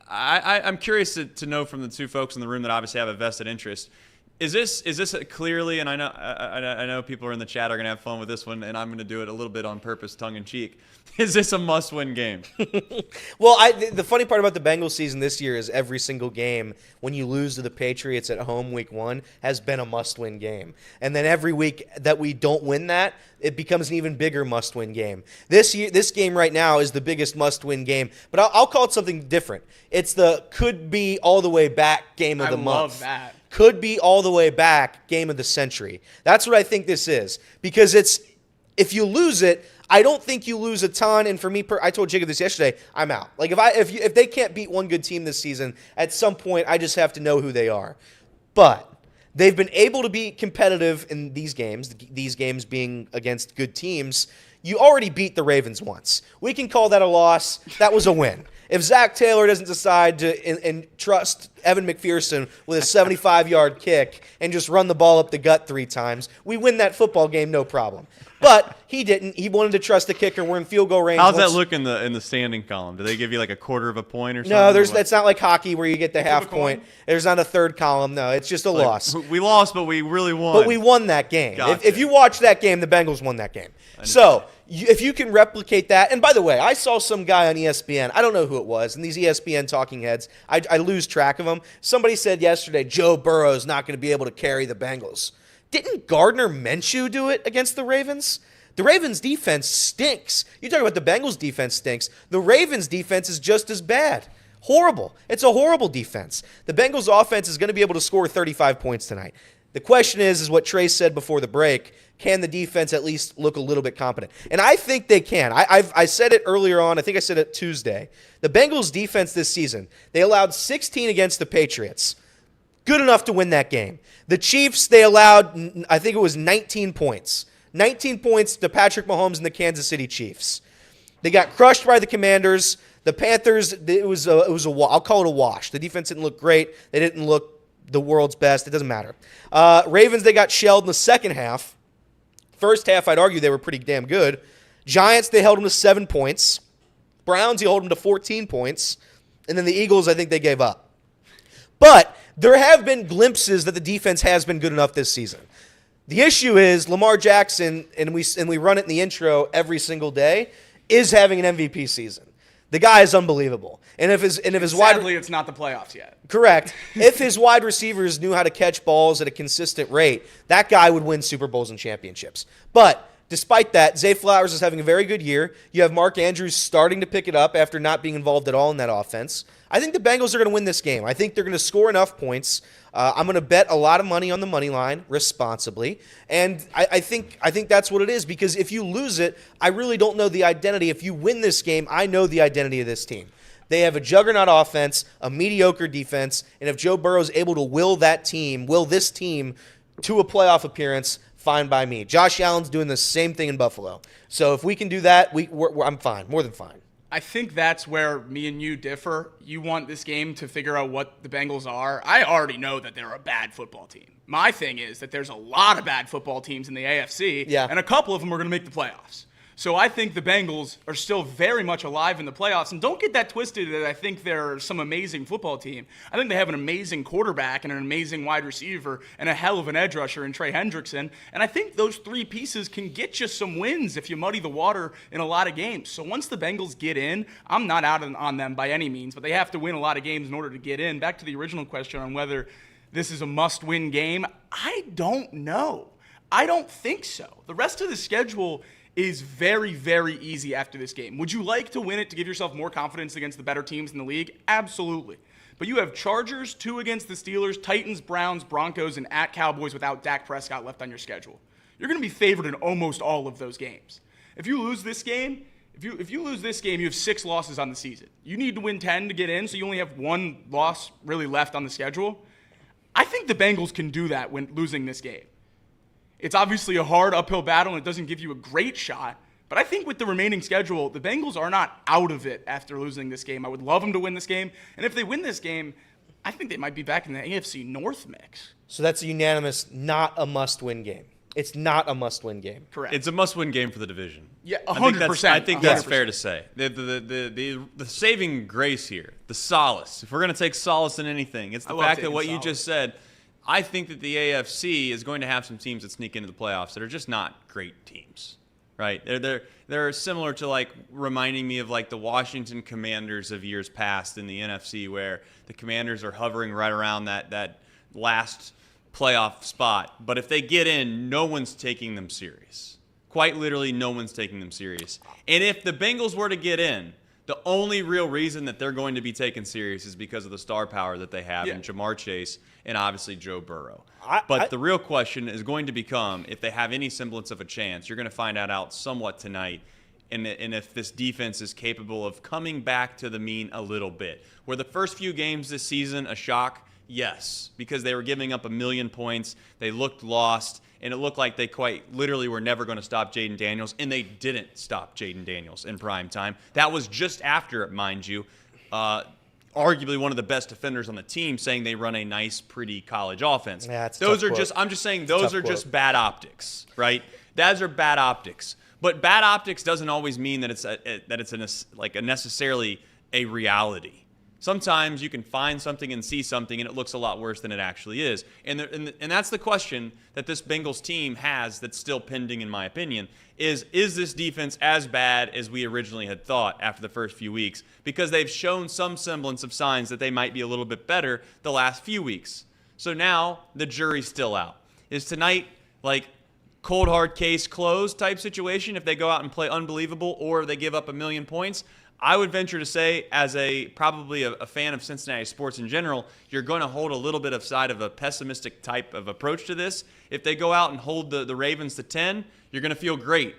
I'm curious to know from the two folks in the room that obviously have a vested interest. Is this clearly, and I know people are in the chat are going to have fun with this one, and I'm going to do it a little bit on purpose, tongue in cheek. Is this a must-win game? Well, the funny part about the Bengals season this year is every single game, when you lose to the Patriots at home week 1, has been a must-win game. And then every week that we don't win that, it becomes an even bigger must-win game. This game right now is the biggest must-win game, but I'll call it something different. It's the could be all the way back game of the month. I love that. Could be all the way back game of the century. That's what I think this is, because if you lose it, I don't think you lose a ton. And for me, I told Jacob this yesterday, I'm out. Like if they can't beat one good team this season, at some point I just have to know who they are. But they've been able to be competitive in these games being against good teams. You already beat the Ravens once. We can call that a loss. That was a win. If Zach Taylor doesn't decide to entrust Evan McPherson with a 75-yard kick and just run the ball up the gut 3 times, we win that football game, no problem. But he didn't. He wanted to trust the kicker. We're in field goal range. How's that look in the standing column? Do they give you like a quarter of a point or something? No, it's not like hockey where you get the half point. There's not a third column. No, it's just a loss. We lost, but we really won. But we won that game. Gotcha. If you watch that game, the Bengals won that game. So if you can replicate that, and by the way, I saw some guy on ESPN, I don't know who it was, and these ESPN talking heads, I lose track of them. Somebody said yesterday, Joe Burrow is not going to be able to carry the Bengals. Didn't Gardner Minshew do it against the Ravens? The Ravens' defense stinks. You talk about the Bengals' defense stinks. The Ravens' defense is just as bad. Horrible. It's a horrible defense. The Bengals' offense is going to be able to score 35 points tonight. The question is what Trey said before the break, can the defense at least look a little bit competent? And I think they can. I said it earlier on. I think I said it Tuesday. The Bengals' defense this season, they allowed 16 against the Patriots. Good enough to win that game. The Chiefs, they allowed, I think it was 19 points. 19 points to Patrick Mahomes and the Kansas City Chiefs. They got crushed by the Commanders. The Panthers, I'll call it a wash. The defense didn't look great. They didn't look the world's best. It doesn't matter. Ravens, they got shelled in the second half. First half, I'd argue they were pretty damn good. Giants, they held them to 7 points. Browns, you hold them to 14 points. And then the Eagles, I think they gave up. But there have been glimpses that the defense has been good enough this season. The issue is Lamar Jackson, and we run it in the intro every single day, is having an MVP season. The guy is unbelievable. And if his Sadly, it's not the playoffs yet. Correct. If his wide receivers knew how to catch balls at a consistent rate, that guy would win Super Bowls and championships. But despite that, Zay Flowers is having a very good year. You have Mark Andrews starting to pick it up after not being involved at all in that offense. I think the Bengals are going to win this game. I think they're going to score enough points. I'm going to bet a lot of money on the money line responsibly. And I think that's what it is, because if you lose it, I really don't know the identity. If you win this game, I know the identity of this team. They have a juggernaut offense, a mediocre defense, and if Joe Burrow is able to will this team to a playoff appearance, fine by me. Josh Allen's doing the same thing in Buffalo. So if we can do that, I'm fine, more than fine. I think that's where me and you differ. You want this game to figure out what the Bengals are. I already know that they're a bad football team. My thing is that there's a lot of bad football teams in the AFC, and a couple of them are going to make the playoffs. So I think the Bengals are still very much alive in the playoffs. And don't get that twisted that I think they're some amazing football team. I think they have an amazing quarterback and an amazing wide receiver and a hell of an edge rusher in Trey Hendrickson. And I think those three pieces can get you some wins if you muddy the water in a lot of games. So once the Bengals get in, I'm not out on them by any means, but they have to win a lot of games in order to get in. Back to the original question on whether this is a must-win game, I don't know. I don't think so. The rest of the schedule is very, very easy after this game. Would you like to win it to give yourself more confidence against the better teams in the league? Absolutely. But you have Chargers, 2 against the Steelers, Titans, Browns, Broncos, and at Cowboys without Dak Prescott left on your schedule. You're going to be favored in almost all of those games. If you lose this game, if you lose this game, you have 6 losses on the season. You need to win 10 to get in, so you only have 1 loss really left on the schedule. I think the Bengals can do that when losing this game. It's obviously a hard uphill battle, and it doesn't give you a great shot. But I think with the remaining schedule, the Bengals are not out of it after losing this game. I would love them to win this game. And if they win this game, I think they might be back in the AFC North mix. So that's a unanimous, not a must-win game. It's not a must-win game. Correct. It's a must-win game for the division. Yeah, 100%. I think that's fair to say. The saving grace here, the solace, if we're going to take solace in anything, it's the fact that what you just said, I think that the AFC is going to have some teams that sneak into the playoffs that are just not great teams, right? They're similar to, like, reminding me of, like, the Washington Commanders of years past in the NFC, where the Commanders are hovering right around that last playoff spot. But if they get in, no one's taking them serious. Quite literally, no one's taking them serious. And if the Bengals were to get in, the only real reason that they're going to be taken serious is because of the star power that they have in Jamar Chase and obviously Joe Burrow. But the real question is going to become, if they have any semblance of a chance, you're going to find out somewhat tonight, and if this defense is capable of coming back to the mean a little bit. Were the first few games this season a shock? Yes, because they were giving up 1 million points. They looked lost, and it looked like they quite literally were never going to stop Jaden Daniels, and they didn't stop Jaden Daniels in prime time. That was just after, mind you, arguably one of the best defenders on the team saying they run a nice, pretty college offense. Yeah, those are just, I'm just saying, those are just bad optics, right? Those are bad optics. But bad optics doesn't always mean that it's necessarily a reality. Sometimes you can find something and see something, and it looks a lot worse than it actually is. And that's the question that this Bengals team has that's still pending, in my opinion, is this defense as bad as we originally had thought after the first few weeks? Because they've shown some semblance of signs that they might be a little bit better the last few weeks. So now the jury's still out. Is tonight like cold hard case closed type situation if they go out and play unbelievable or they give up 1 million points? I would venture to say, as probably a fan of Cincinnati sports in general, you're going to hold a little bit of side of a pessimistic type of approach to this. If they go out and hold the Ravens to 10, you're going to feel great.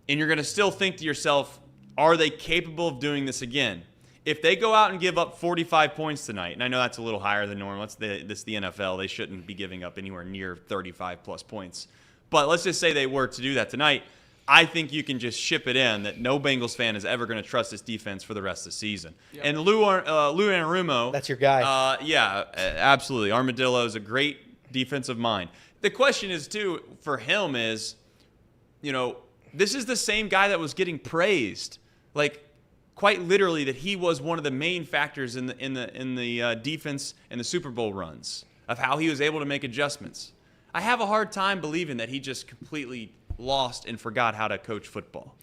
And you're going to still think to yourself, are they capable of doing this again? If they go out and give up 45 points tonight, and I know that's a little higher than normal. It's the NFL. They shouldn't be giving up anywhere near 35-plus points. But let's just say they were to do that tonight. I think you can just ship it in that no Bengals fan is ever going to trust this defense for the rest of the season. Yep. And Lou Anarumo. That's your guy. Yeah, absolutely. Armadillo is a great defensive mind. The question is, too, for him is, this is the same guy that was getting praised, like quite literally, that he was one of the main factors in the defense and the Super Bowl runs of how he was able to make adjustments. I have a hard time believing that he just completely lost and forgot how to coach football.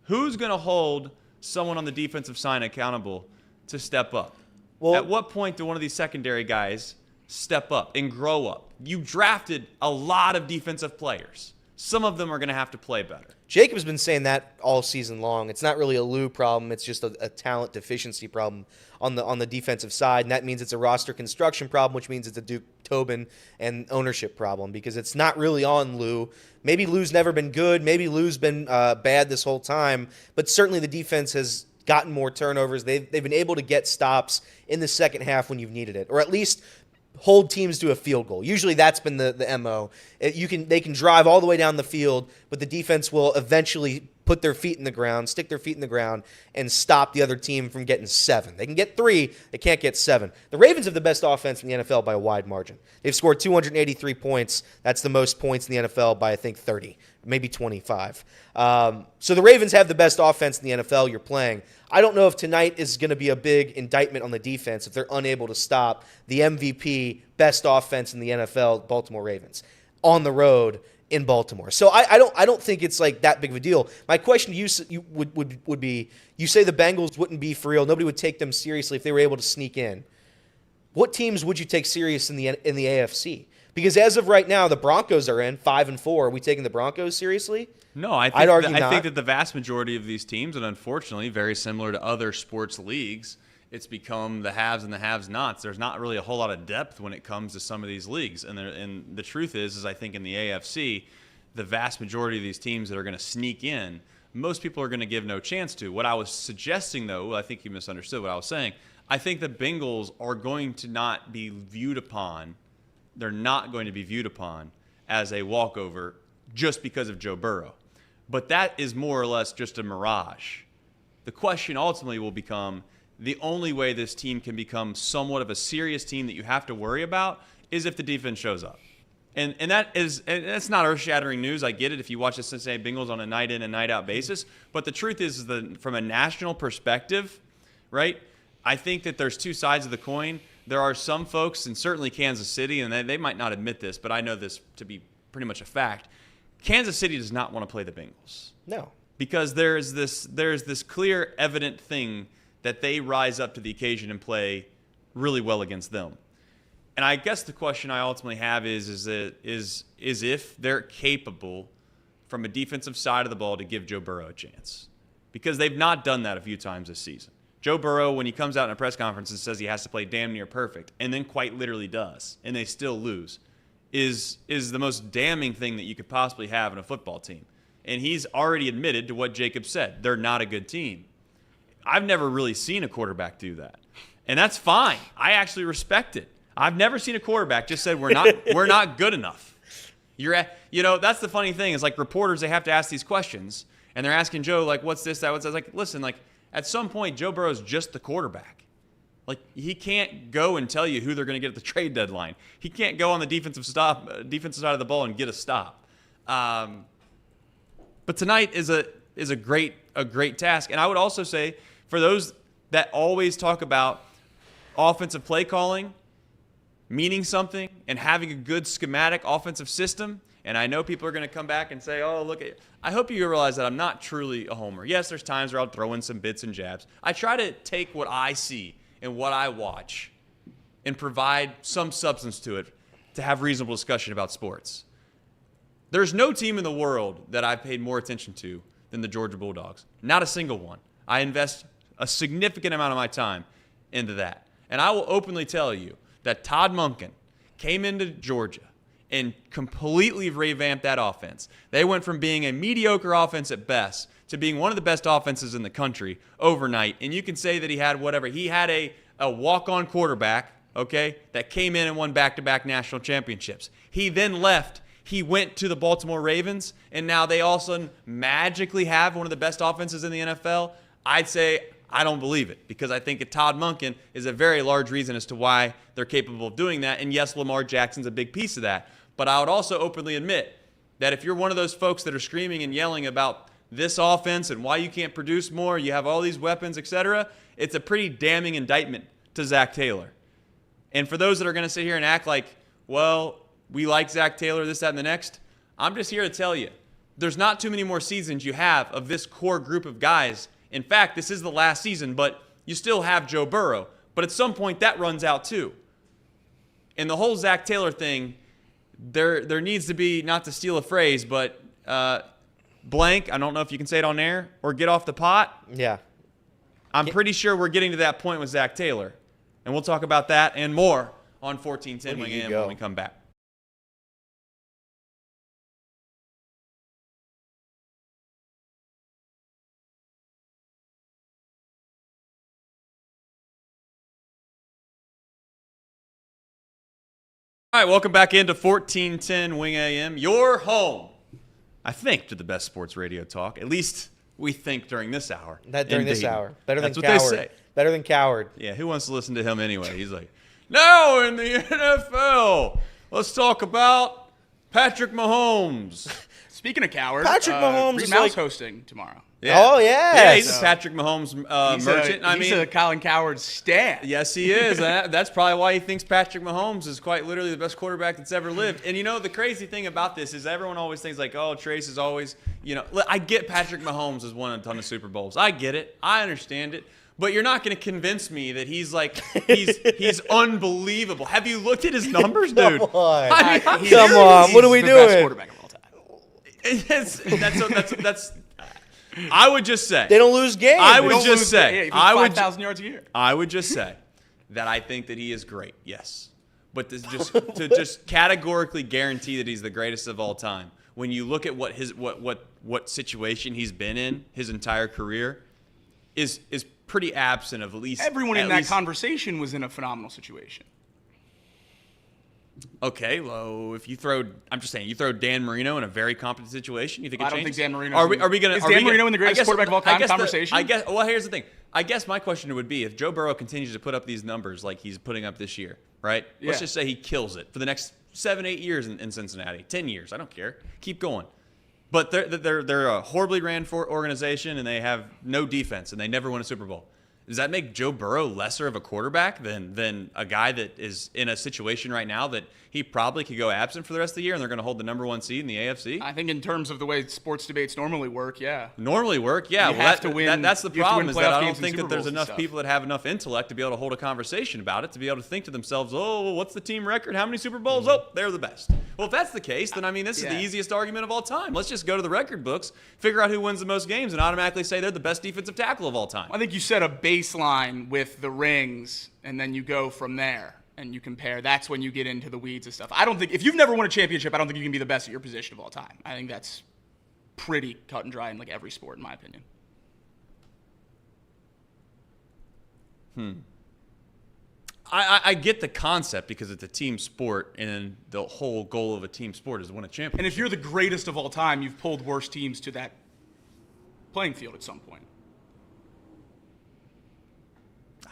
Who's going to hold someone on the defensive side accountable to step up? Well, at what point do one of these secondary guys step up and grow up? You drafted a lot of defensive players. Some of them are going to have to play better. Jacob's been saying that all season long. It's not really a Lou problem. It's just a talent deficiency problem on the defensive side, and that means it's a roster construction problem, which means it's a Duke Tobin and ownership problem because it's not really on Lou. Maybe Lou's never been good. Maybe Lou's been bad this whole time, but certainly the defense has gotten more turnovers. They've been able to get stops in the second half when you've needed it, or at least hold teams to a field goal. Usually that's been the MO. They can drive all the way down the field, but the defense will eventually put their feet in the ground, stick their feet in the ground, and stop the other team from getting 7. They can get 3. They can't get 7. The Ravens have the best offense in the NFL by a wide margin. They've scored 283 points. That's the most points in the NFL by, I think, 30, maybe 25. So the Ravens have the best offense in the NFL you're playing. I don't know if tonight is going to be a big indictment on the defense if they're unable to stop the MVP, best offense in the NFL, Baltimore Ravens, on the road in Baltimore. So I don't think it's like that big of a deal. My question to you would be, you say the Bengals wouldn't be for real. Nobody would take them seriously if they were able to sneak in. What teams would you take serious in the AFC? Because as of right now, the Broncos are in 5-4. Are we taking the Broncos seriously? No, I think that the vast majority of these teams, and unfortunately, very similar to other sports leagues, it's become the haves and the have-nots. There's not really a whole lot of depth when it comes to some of these leagues. And the truth is I think in the AFC, the vast majority of these teams that are going to sneak in, most people are going to give no chance to. What I was suggesting, though, I think you misunderstood what I was saying. I think the Bengals are going to not be viewed upon. They're not going to be viewed upon as a walkover just because of Joe Burrow. But that is more or less just a mirage. The question ultimately will become, the only way this team can become somewhat of a serious team that you have to worry about is if the defense shows up. And that's not earth-shattering news. I get it if you watch the Cincinnati Bengals on a night-in and night-out basis. But the truth is that from a national perspective, right, I think that there's two sides of the coin. There are some folks, and certainly Kansas City, and they might not admit this, but I know this to be pretty much a fact. Kansas City does not want to play the Bengals. No. Because there's this clear, evident thing that they rise up to the occasion and play really well against them. And I guess the question I ultimately have is if they're capable from a defensive side of the ball to give Joe Burrow a chance. Because they've not done that a few times this season. Joe Burrow, when he comes out in a press conference and says he has to play damn near perfect, and then quite literally does, and they still lose, is the most damning thing that you could possibly have in a football team. And he's already admitted to what Jacob said. They're not a good team. I've never really seen a quarterback do that. And that's fine. I actually respect it. I've never seen a quarterback just said we're not good enough. That's the funny thing is like reporters, they have to ask these questions and they're asking Joe like what's this, that, what's that. Like listen, like at some point Joe Burrow's just the quarterback. Like he can't go and tell you who they're going to get at the trade deadline. He can't go on the defensive side of the ball and get a stop. But tonight is a great task. And I would also say for those that always talk about offensive play calling meaning something and having a good schematic offensive system. And I know people are going to come back and say, oh, look at it. I hope you realize that I'm not truly a homer. Yes, there's times where I'll throw in some bits and jabs. I try to take what I see and what I watch and provide some substance to it to have reasonable discussion about sports. There's no team in the world that I've paid more attention to than the Georgia Bulldogs. Not a single one. I invest a significant amount of my time into that. And I will openly tell you that Todd Monken came into Georgia and completely revamped that offense. They went from being a mediocre offense at best to being one of the best offenses in the country overnight. And you can say that he had whatever. He had a walk-on quarterback, okay, that came in and won back-to-back national championships. He then left. He went to the Baltimore Ravens, and now they all of a sudden magically have one of the best offenses in the NFL. I'd say I don't believe it, because I think that Todd Monken is a very large reason as to why they're capable of doing that. And yes, Lamar Jackson's a big piece of that. But I would also openly admit that if you're one of those folks that are screaming and yelling about this offense and why you can't produce more, you have all these weapons, etc., it's a pretty damning indictment to Zach Taylor. And for those that are going to sit here and act like, well, we like Zach Taylor, this, that, and the next, I'm just here to tell you, there's not too many more seasons you have of this core group of guys. In fact, this is the last season, but you still have Joe Burrow. But at some point, that runs out too. And the whole Zach Taylor thing, there needs to be, not to steal a phrase, but blank, I don't know if you can say it on air, or get off the pot. Yeah. I'm pretty sure we're getting to that point with Zach Taylor. And we'll talk about that and more on 1410 Wing AM when we come back. All right, welcome back into 1410 Wing AM, your home, I think, to the best sports radio talk. At least we think during this hour. During this hour. Better than That's Coward. what they say. Better than Coward. Yeah, who wants to listen to him anyway? He's like, now in the NFL, let's talk about Patrick Mahomes. Speaking of Coward, Patrick Mahomes Green is Mouse like hosting tomorrow. Yeah. Oh, yes. Yeah, he's a Patrick Mahomes merchant. He's a Colin Coward stan. Yes, he is. That's probably why he thinks Patrick Mahomes is quite literally the best quarterback that's ever lived. And, you know, the crazy thing about this is everyone always thinks like, oh, Trace is always, you know, I get Patrick Mahomes has won a ton of Super Bowls. I get it. I understand it. But you're not going to convince me that he's like, he's unbelievable. Have you looked at his numbers, dude? Come on. I mean, Come on. What are we the doing? Best quarterback of all time. That's I would just say They don't lose games. I would just say I would 5,000 yards a year. I would just say that I think that he is great. Yes, but to just categorically guarantee that he's the greatest of all time, when you look at what situation he's been in his entire career, is pretty absent of at least everyone in that conversation was in a phenomenal situation. Okay, well, if you throw, I'm just saying, you throw Dan Marino in a very competent situation, you think it changes? I don't think Dan Marino. Are we going to? Is Dan Marino in the greatest quarterback of all time conversation? Well, here's the thing. I guess my question would be, if Joe Burrow continues to put up these numbers like he's putting up this year, right? Yeah. Let's just say he kills it for the next 7-8 years in Cincinnati, 10 years. I don't care. Keep going. But they're a horribly ran organization, and they have no defense, and they never win a Super Bowl. Does that make Joe Burrow lesser of a quarterback than a guy that is in a situation right now that he probably could go absent for the rest of the year and they're going to hold the number 1 seed in the AFC? I think in terms of the way sports debates normally work, yeah. Normally work, yeah. You have to win. That's the problem, is that I don't think that there's enough enough people that have enough intellect to be able to hold a conversation about it, to be able to think to themselves, oh, what's the team record? How many Super Bowls? Oh, they're the best. Well, if that's the case, then I mean, this is the easiest argument of all time. Let's just go to the record books, figure out who wins the most games, and automatically say they're the best defensive tackle of all time. I think you set a baseline with the rings, and then you go from there. And you compare. That's when you get into the weeds of stuff. I don't think, if you've never won a championship, I don't think you can be the best at your position of all time. I think that's pretty cut and dry in like every sport, in my opinion. I get the concept because it's a team sport, and the whole goal of a team sport is to win a championship. And if you're the greatest of all time, you've pulled worse teams to that playing field at some point.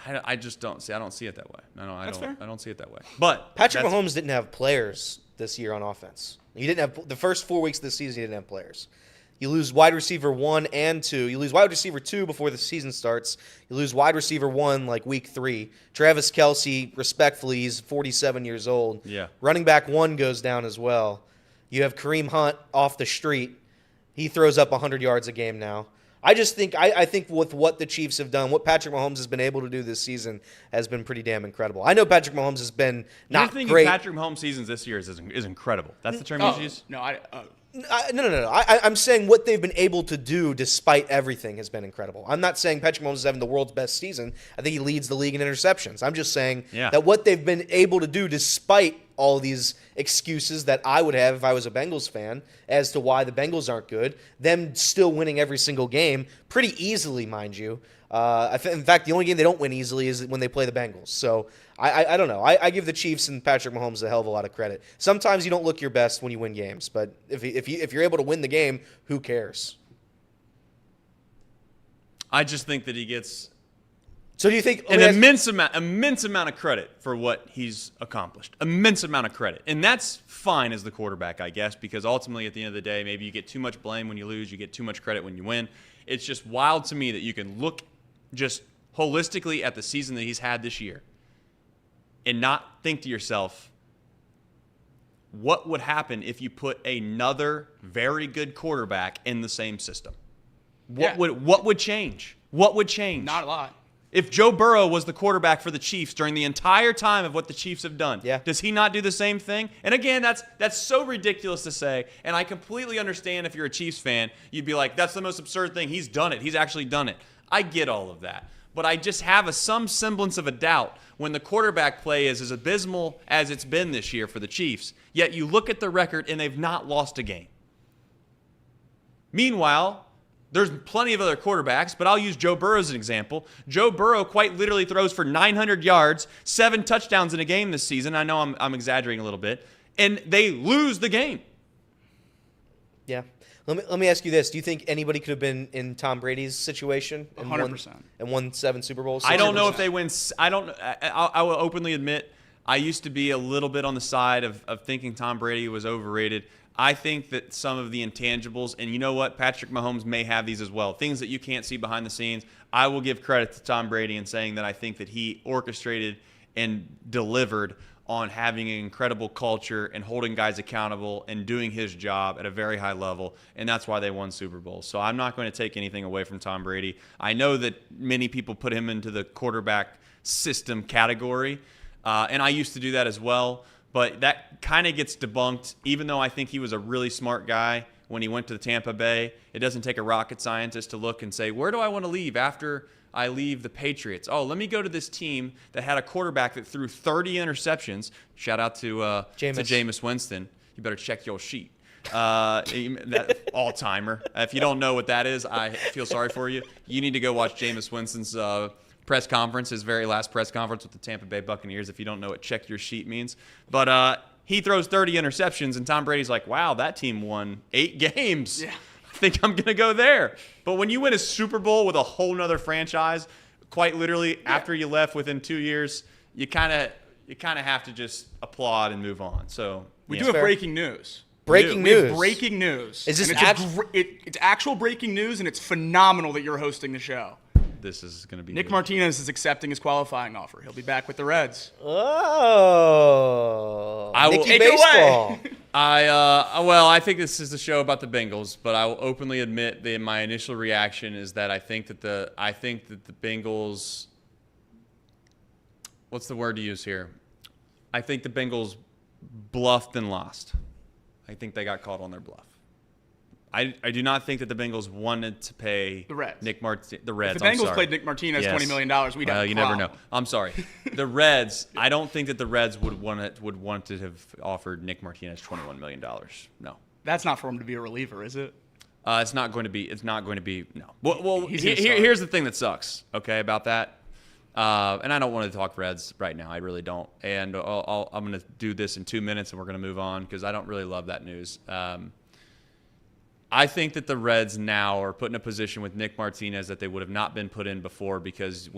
I just don't see. I don't see it that way. That's fair. I don't see it that way. But Patrick Mahomes didn't have players this year on offense. He didn't have the first 4 weeks of the season. He didn't have players. You lose wide receiver 1 and 2. You lose wide receiver 2 before the season starts. You lose wide receiver 1 like week 3. Travis Kelce, respectfully, he's 47 years old. Yeah. Running back 1 goes down as well. You have Kareem Hunt off the street. He throws up 100 yards a game now. I just think I think with what the Chiefs have done, what Patrick Mahomes has been able to do this season has been pretty damn incredible. I know Patrick Mahomes has been not You're thinking great. Patrick Mahomes' seasons this year is incredible. That's the term you use? No, No. I'm saying what they've been able to do despite everything has been incredible. I'm not saying Patrick Mahomes is having the world's best season. I think he leads the league in interceptions. I'm just saying that what they've been able to do despite all these excuses that I would have if I was a Bengals fan as to why the Bengals aren't good, them still winning every single game pretty easily, mind you. In fact, the only game they don't win easily is when they play the Bengals. So I don't know. I give the Chiefs and Patrick Mahomes a hell of a lot of credit. Sometimes you don't look your best when you win games, but if you're able to win the game, who cares? I just think that he gets So do you think an immense amount of credit for what he's accomplished? Immense amount of credit. And that's fine as the quarterback, I guess, because ultimately at the end of the day, maybe you get too much blame when you lose, you get too much credit when you win. It's just wild to me that you can look just holistically at the season that he's had this year and not think to yourself, what would happen if you put another very good quarterback in the same system? What would change? What would change? Not a lot. If Joe Burrow was the quarterback for the Chiefs during the entire time of what the Chiefs have done, does he not do the same thing? And again, that's so ridiculous to say, and I completely understand if you're a Chiefs fan, you'd be like, that's the most absurd thing. He's done it. He's actually done it. I get all of that. But I just have some semblance of a doubt when the quarterback play is as abysmal as it's been this year for the Chiefs, yet you look at the record and they've not lost a game. Meanwhile, there's plenty of other quarterbacks, but I'll use Joe Burrow as an example. Joe Burrow quite literally throws for 900 yards, 7 touchdowns in a game this season. I know I'm exaggerating a little bit. And they lose the game. Yeah. Let me ask you this. Do you think anybody could have been in Tom Brady's situation? 100%. And won 7 Super Bowls? I don't know if they win. I will openly admit I used to be a little bit on the side of thinking Tom Brady was overrated. I think that some of the intangibles, and you know what? Patrick Mahomes may have these as well. Things that you can't see behind the scenes. I will give credit to Tom Brady in saying that I think that he orchestrated and delivered on having an incredible culture and holding guys accountable and doing his job at a very high level, and that's why they won Super Bowls. So I'm not going to take anything away from Tom Brady. I know that many people put him into the quarterback system category, and I used to do that as well. But that kind of gets debunked, even though I think he was a really smart guy when he went to the Tampa Bay. It doesn't take a rocket scientist to look and say, where do I want to leave after I leave the Patriots? Oh, let me go to this team that had a quarterback that threw 30 interceptions. Shout out to Jameis Winston. You better check your sheet. That all-timer. If you don't know what that is, I feel sorry for you. You need to go watch Jameis Winston's press conference, his very last press conference with the Tampa Bay Buccaneers. If you don't know what check your sheet means. But he throws 30 interceptions, and Tom Brady's like, wow, that team won 8 games. Yeah. I think I'm going to go there. But when you win a Super Bowl with a whole nother franchise, quite literally after you left within 2 years, you kind of have to just applaud and move on. So we do have breaking news. Breaking We news. have breaking news. Is this it's actual breaking news, and it's phenomenal that you're hosting the show. This is going to be Nick good. Martinez is accepting his qualifying offer. He'll be back with the Reds. Oh. I will Nicky take it Baseball. away. I think this is a show about the Bengals, but I will openly admit that my initial reaction is that I think that the Bengals, what's the word to use here? I think the Bengals bluffed and lost. I think they got caught on their bluff. I do not think that the Bengals wanted to pay The Reds. Nick Martinez. The Reds. If the I'm Bengals sorry. played Nick Martinez $20 million, we'd have a you never problem. know. I'm sorry. The Reds. I don't think that the Reds would want to have offered Nick Martinez $21 million. No. That's not for him to be a reliever, is it? It's not going to be. No. Well, He's gonna start. here's the thing that sucks. Okay, about that. And I don't want to talk Reds right now. I really don't. And I'm going to do this in 2 minutes, and we're going to move on because I don't really love that news. I think that the Reds now are put in a position with Nick Martinez that they would have not been put in before, because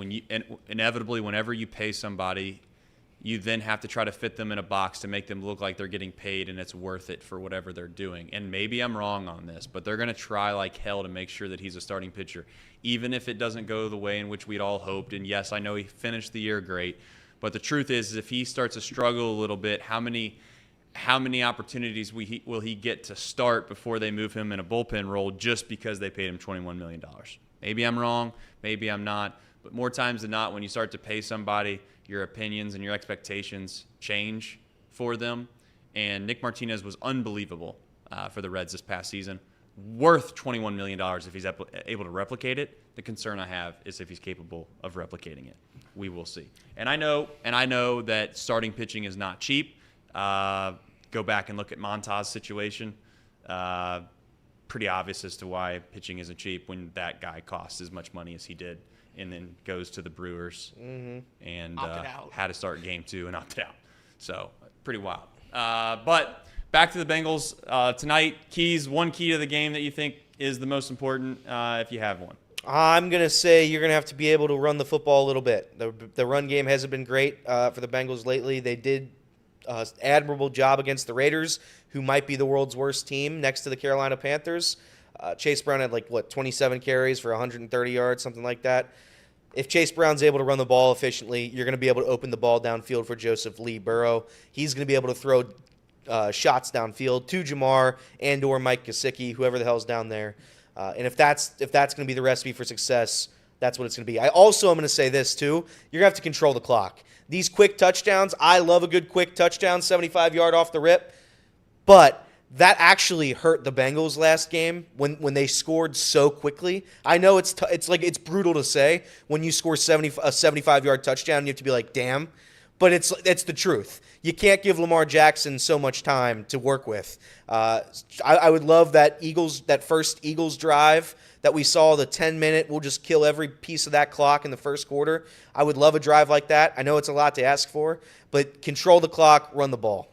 inevitably, whenever you pay somebody, you then have to try to fit them in a box to make them look like they're getting paid and it's worth it for whatever they're doing. And maybe I'm wrong on this, but they're going to try like hell to make sure that he's a starting pitcher, even if it doesn't go the way in which we'd all hoped. And yes, I know he finished the year great, but the truth is if he starts to struggle a little bit, how many opportunities will he get to start before they move him in a bullpen role just because they paid him $21 million? Maybe I'm wrong, maybe I'm not, but more times than not, when you start to pay somebody, your opinions and your expectations change for them. And Nick Martinez was unbelievable for the Reds this past season. Worth $21 million if he's able to replicate it. The concern I have is if he's capable of replicating it. We will see. And I know that starting pitching is not cheap. Go back and look at Montaz's situation. Pretty obvious as to why pitching isn't cheap when that guy costs as much money as he did, and then goes to the Brewers and had to start game 2 and opted out. So pretty wild. But back to the Bengals tonight. One key to the game that you think is the most important, if you have one. I'm going to say you're going to have to be able to run the football a little bit. The run game hasn't been great for the Bengals lately. They did admirable job against the Raiders, who might be the world's worst team next to the Carolina Panthers. Chase Brown had 27 carries for 130 yards, something like that. If Chase Brown's able to run the ball efficiently, you're going to be able to open the ball downfield for Joseph Lee Burrow. He's going to be able to throw shots downfield to Jamar and or Mike Gesicki, whoever the hell's down there. And if that's going to be the recipe for success, that's what it's going to be. I also am going to say this, too. You're going to have to control the clock. These quick touchdowns, I love a good quick touchdown, 75-yard off the rip. But that actually hurt the Bengals last game when they scored so quickly. I know it's brutal to say when you score a 75-yard touchdown, you have to be like, damn. But it's the truth. You can't give Lamar Jackson so much time to work with. I would love that first Eagles drive that we saw, the 10-minute, we'll just kill every piece of that clock in the first quarter. I would love a drive like that. I know it's a lot to ask for, but control the clock, run the ball.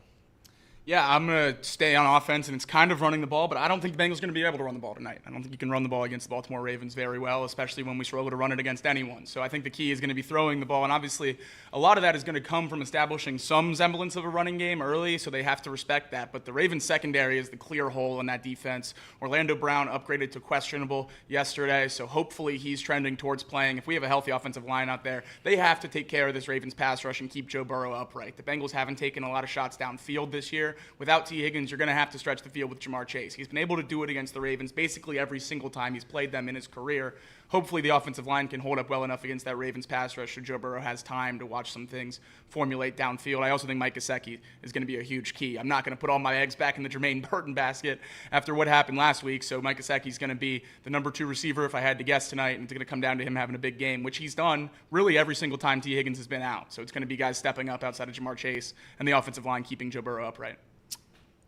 Yeah, I'm going to stay on offense, and it's kind of running the ball, but I don't think the Bengals are going to be able to run the ball tonight. I don't think you can run the ball against the Baltimore Ravens very well, especially when we struggle to run it against anyone. So I think the key is going to be throwing the ball, and obviously a lot of that is going to come from establishing some semblance of a running game early, so they have to respect that. But the Ravens secondary is the clear hole in that defense. Orlando Brown upgraded to questionable yesterday, so hopefully he's trending towards playing. If we have a healthy offensive line out there, they have to take care of this Ravens pass rush and keep Joe Burrow upright. The Bengals haven't taken a lot of shots downfield this year. Without T. Higgins, you're going to have to stretch the field with Jamar Chase. He's been able to do it against the Ravens basically every single time he's played them in his career. Hopefully the offensive line can hold up well enough against that Ravens pass rush so Joe Burrow has time to watch some things formulate downfield. I also think Mike Gesicki is going to be a huge key. I'm not going to put all my eggs back in the Jermaine Burton basket after what happened last week, so Mike Gesicki is going to be the number 2 receiver if I had to guess tonight, and it's going to come down to him having a big game, which he's done really every single time T. Higgins has been out. So it's going to be guys stepping up outside of Jamar Chase and the offensive line keeping Joe Burrow upright.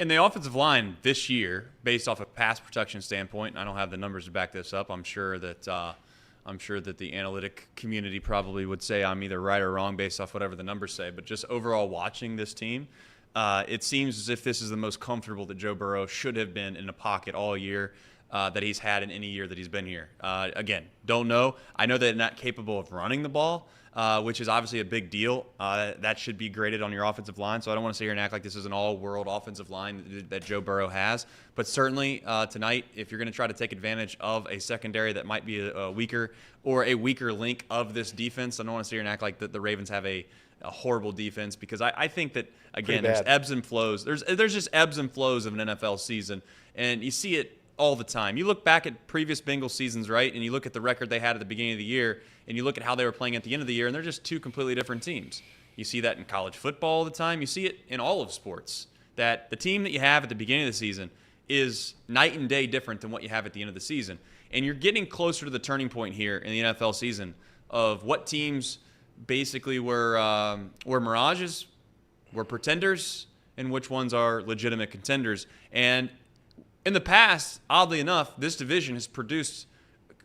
And the offensive line this year, based off a pass protection standpoint, and I don't have the numbers to back this up. I'm sure that the analytic community probably would say I'm either right or wrong based off whatever the numbers say. But just overall watching this team, it seems as if this is the most comfortable that Joe Burrow should have been in a pocket all year that he's had in any year that he's been here. Again, don't know. I know they're not capable of running the ball, which is obviously a big deal. That should be graded on your offensive line. So I don't want to sit here and act like this is an all-world offensive line that Joe Burrow has. But certainly tonight, if you're going to try to take advantage of a secondary that might be a weaker link of this defense, I don't want to sit here and act like the Ravens have a horrible defense, because I think that, again, there's ebbs and flows. There's just ebbs and flows of an NFL season, and you see it all the time. You look back at previous Bengals seasons, right, and you look at the record they had at the beginning of the year, and you look at how they were playing at the end of the year, and they're just two completely different teams. You see that in college football all the time. You see it in all of sports, that the team that you have at the beginning of the season is night and day different than what you have at the end of the season. And you're getting closer to the turning point here in the NFL season of what teams basically were mirages, were pretenders, and which ones are legitimate contenders. And in the past, oddly enough, this division has produced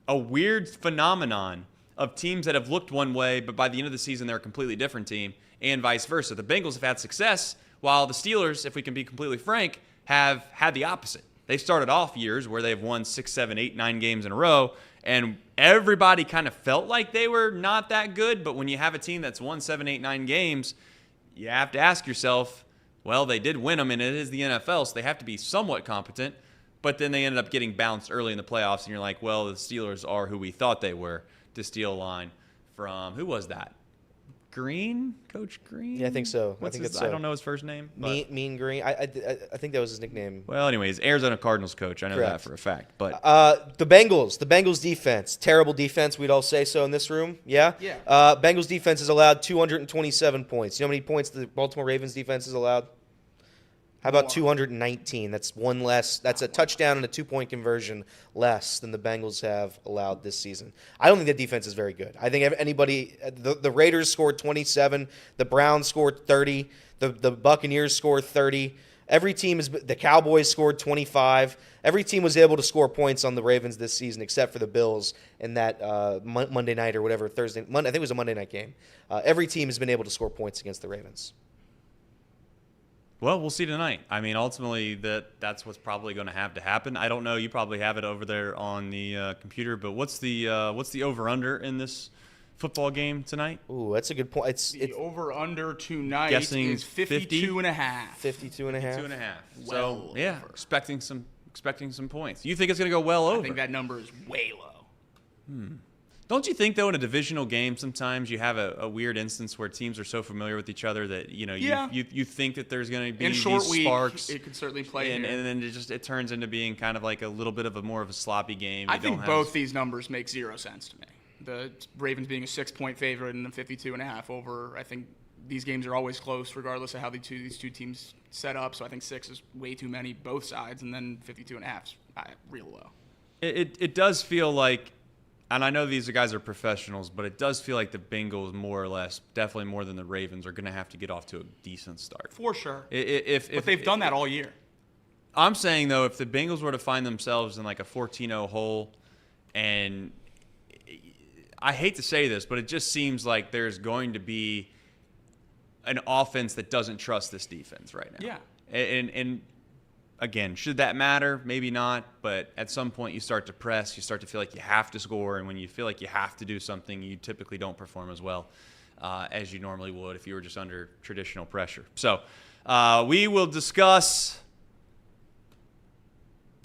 a weird phenomenon of teams that have looked one way, but by the end of the season, they're a completely different team, and vice versa. The Bengals have had success, while the Steelers, if we can be completely frank, have had the opposite. They've started off years where they've won 6, 7, 8, 9 games in a row, and everybody kind of felt like they were not that good, but when you have a team that's won 7, 8, 9 games, you have to ask yourself, well, they did win them, and it is the NFL, so they have to be somewhat competent. But then they ended up getting bounced early in the playoffs, and you're like, well, the Steelers are who we thought they were, to steal a line from, who was that? Green? Coach Green? Yeah, I think so. I don't know his first name. Mean Green. I think that was his nickname. Well, anyways, Arizona Cardinals coach. I know Correct. that for a fact. But the Bengals defense, terrible defense. We'd all say so in this room. Yeah. Yeah. Bengals defense is allowed 227 points. You know how many points the Baltimore Ravens defense is allowed? How about 219? That's one less. That's a touchdown and a 2-point conversion less than the Bengals have allowed this season. I don't think that defense is very good. I think the Raiders scored 27, the Browns scored 30, the Buccaneers scored 30. Every team the Cowboys scored 25. Every team was able to score points on the Ravens this season except for the Bills in that Monday night or whatever, I think it was a Monday night game. Every team has been able to score points against the Ravens. well, we'll see tonight. I mean, ultimately, that's what's probably going to have to happen. I don't know. You probably have it over there on the computer. But what's the over/under in this football game tonight? Ooh, that's a good point. It's over/under tonight Guessing is 52 and a half. 52 and a half. 2.5. Well So yeah, over. expecting some points. You think it's going to go well over? I think that number is way low. Don't you think, though, in a divisional game, sometimes you have a weird instance where teams are so familiar with each other that you think that there's going to be In short these week, sparks, it could certainly play and here. then it turns into being kind of like a little bit of more of a sloppy game. I think both these numbers make 0 sense to me. The Ravens being a 6-point favorite and a 52 and a half over. I think these games are always close, regardless of how these two teams set up. So I think 6 is way too many both sides, and then 52 and a half is real low. It does feel like. And I know these guys are professionals, but it does feel like the Bengals, more or less, definitely more than the Ravens, are going to have to get off to a decent start. For sure. But they've done that all year. I'm saying, though, if the Bengals were to find themselves in like a 14-0 hole, and I hate to say this, but it just seems like there's going to be an offense that doesn't trust this defense right now. Yeah. And again, should that matter? Maybe not. But at some point, you start to press. You start to feel like you have to score. And when you feel like you have to do something, you typically don't perform as well as you normally would if you were just under traditional pressure. So we will discuss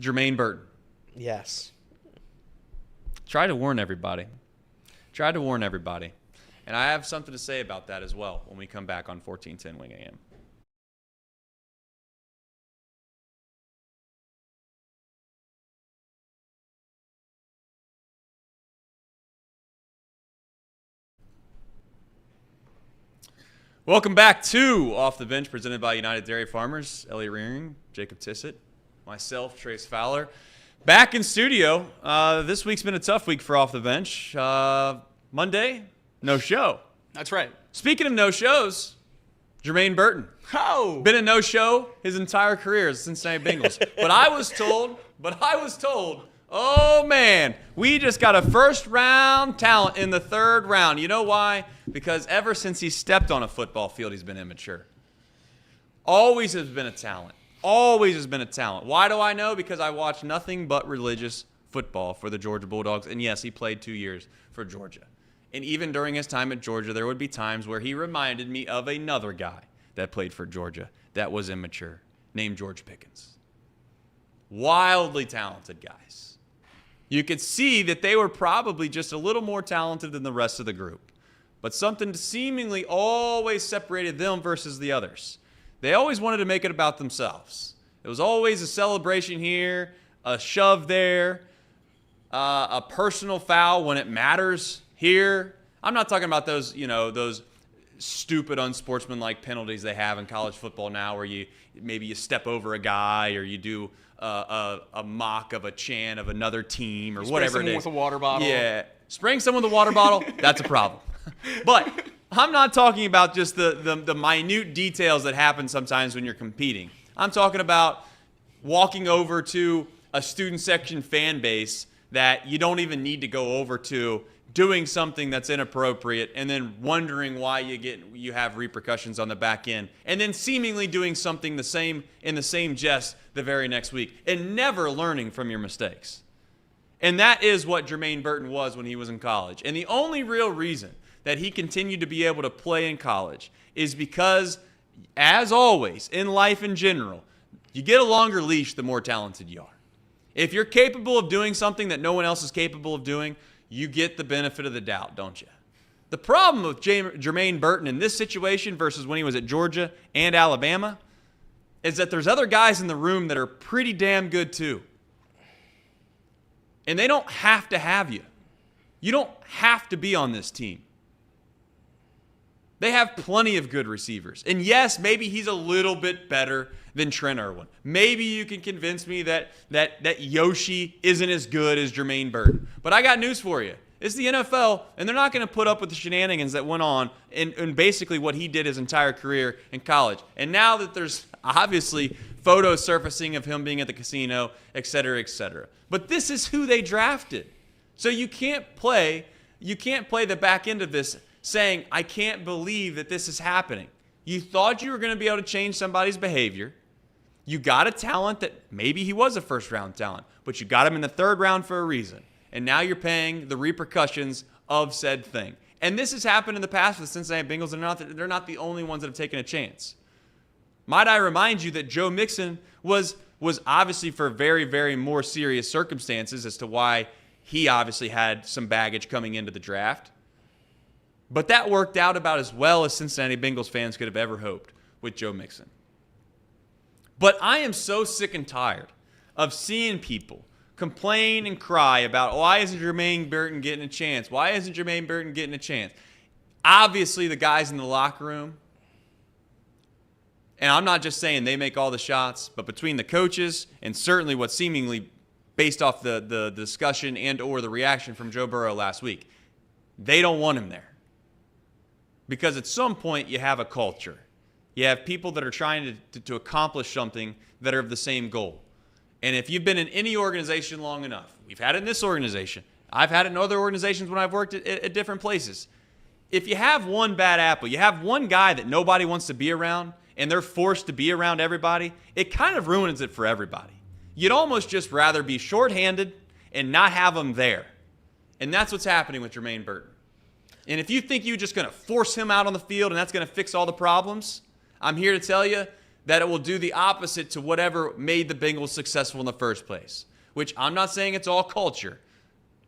Jermaine Burton. Yes. Try to warn everybody. And I have something to say about that as well when we come back on 1410 Wing AM. Welcome back to Off the Bench, presented by United Dairy Farmers. Elliot Rearing, Jacob Tissett, myself, Trace Fowler. Back in studio. This week's been a tough week for Off the Bench. Monday, no show. That's right. Speaking of no shows, Jermaine Burton. Oh! Been a no-show his entire career as Cincinnati Bengals. But I was told, oh man, we just got a first-round talent in the third round. You know why? Because ever since he stepped on a football field, he's been immature. Always has been a talent. Why do I know? Because I watch nothing but religious football for the Georgia Bulldogs. And yes, he played 2 years for Georgia. And even during his time at Georgia, there would be times where he reminded me of another guy that played for Georgia that was immature, named George Pickens. Wildly talented guys. You could see that they were probably just a little more talented than the rest of the group. But something seemingly always separated them versus the others. They always wanted to make it about themselves. It was always a celebration here, a shove there, a personal foul when it matters here. I'm not talking about those stupid unsportsmanlike penalties they have in college football now, where you step over a guy or you do a mock of a chant of another team or whatever it is. With a water bottle. Yeah, spraying someone with a water bottle, that's a problem. But I'm not talking about just the minute details that happen sometimes when you're competing. I'm talking about walking over to a student section fan base that you don't even need to go over to, doing something that's inappropriate, and then wondering why you have repercussions on the back end, and then seemingly doing something in the same jest the very next week, and never learning from your mistakes. And that is what Jermaine Burton was when he was in college. And the only real reason that he continued to be able to play in college is because, as always, in life in general, you get a longer leash the more talented you are. If you're capable of doing something that no one else is capable of doing, you get the benefit of the doubt, don't you? The problem with Jermaine Burton in this situation versus when he was at Georgia and Alabama is that there's other guys in the room that are pretty damn good too. And they don't have to have you. You don't have to be on this team. They have plenty of good receivers. And yes, maybe he's a little bit better than Trent Irwin. Maybe you can convince me that Yoshi isn't as good as Jermaine Burton. But I got news for you. It's the NFL, and they're not going to put up with the shenanigans that went on in basically what he did his entire career in college. And now that there's obviously photos surfacing of him being at the casino, et cetera, et cetera. But this is who they drafted. So you can't play the back end of this saying, I can't believe that this is happening. You thought you were going to be able to change somebody's behavior. You got a talent that maybe he was a first-round talent, but you got him in the third round for a reason. And now you're paying the repercussions of said thing. And this has happened in the past with the Cincinnati Bengals. They're not the only ones that have taken a chance. Might I remind you that Joe Mixon was obviously for very, very more serious circumstances as to why he obviously had some baggage coming into the draft. But that worked out about as well as Cincinnati Bengals fans could have ever hoped with Joe Mixon. But I am so sick and tired of seeing people complain and cry about, why isn't Jermaine Burton getting a chance? Why isn't Jermaine Burton getting a chance? Obviously, the guys in the locker room, and I'm not just saying they make all the shots, but between the coaches and certainly what seemingly based off the discussion and or the reaction from Joe Burrow last week, they don't want him there. Because at some point you have a culture. You have people that are trying to accomplish something that are of the same goal. And if you've been in any organization long enough, we've had it in this organization, I've had it in other organizations when I've worked at different places. If you have one bad apple, you have one guy that nobody wants to be around, and they're forced to be around everybody, it kind of ruins it for everybody. You'd almost just rather be shorthanded and not have them there. And that's what's happening with Jermaine Burton. And if you think you're just going to force him out on the field and that's going to fix all the problems, I'm here to tell you that it will do the opposite to whatever made the Bengals successful in the first place, which I'm not saying it's all culture.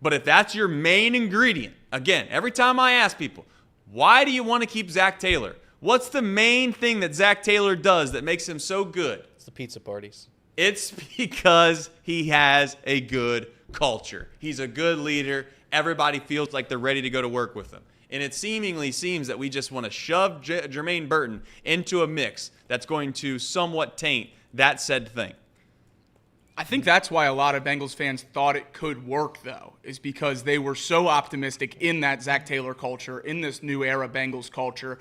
But if that's your main ingredient, again, every time I ask people, why do you want to keep Zach Taylor? What's the main thing that Zach Taylor does that makes him so good? It's the pizza parties. It's because he has a good culture. He's a good leader. Everybody feels like they're ready to go to work with him. And it seemingly seems that we just want to shove Jermaine Burton into a mix that's going to somewhat taint that said thing. I think that's why a lot of Bengals fans thought it could work, though, is because they were so optimistic in that Zach Taylor culture, in this new era Bengals culture.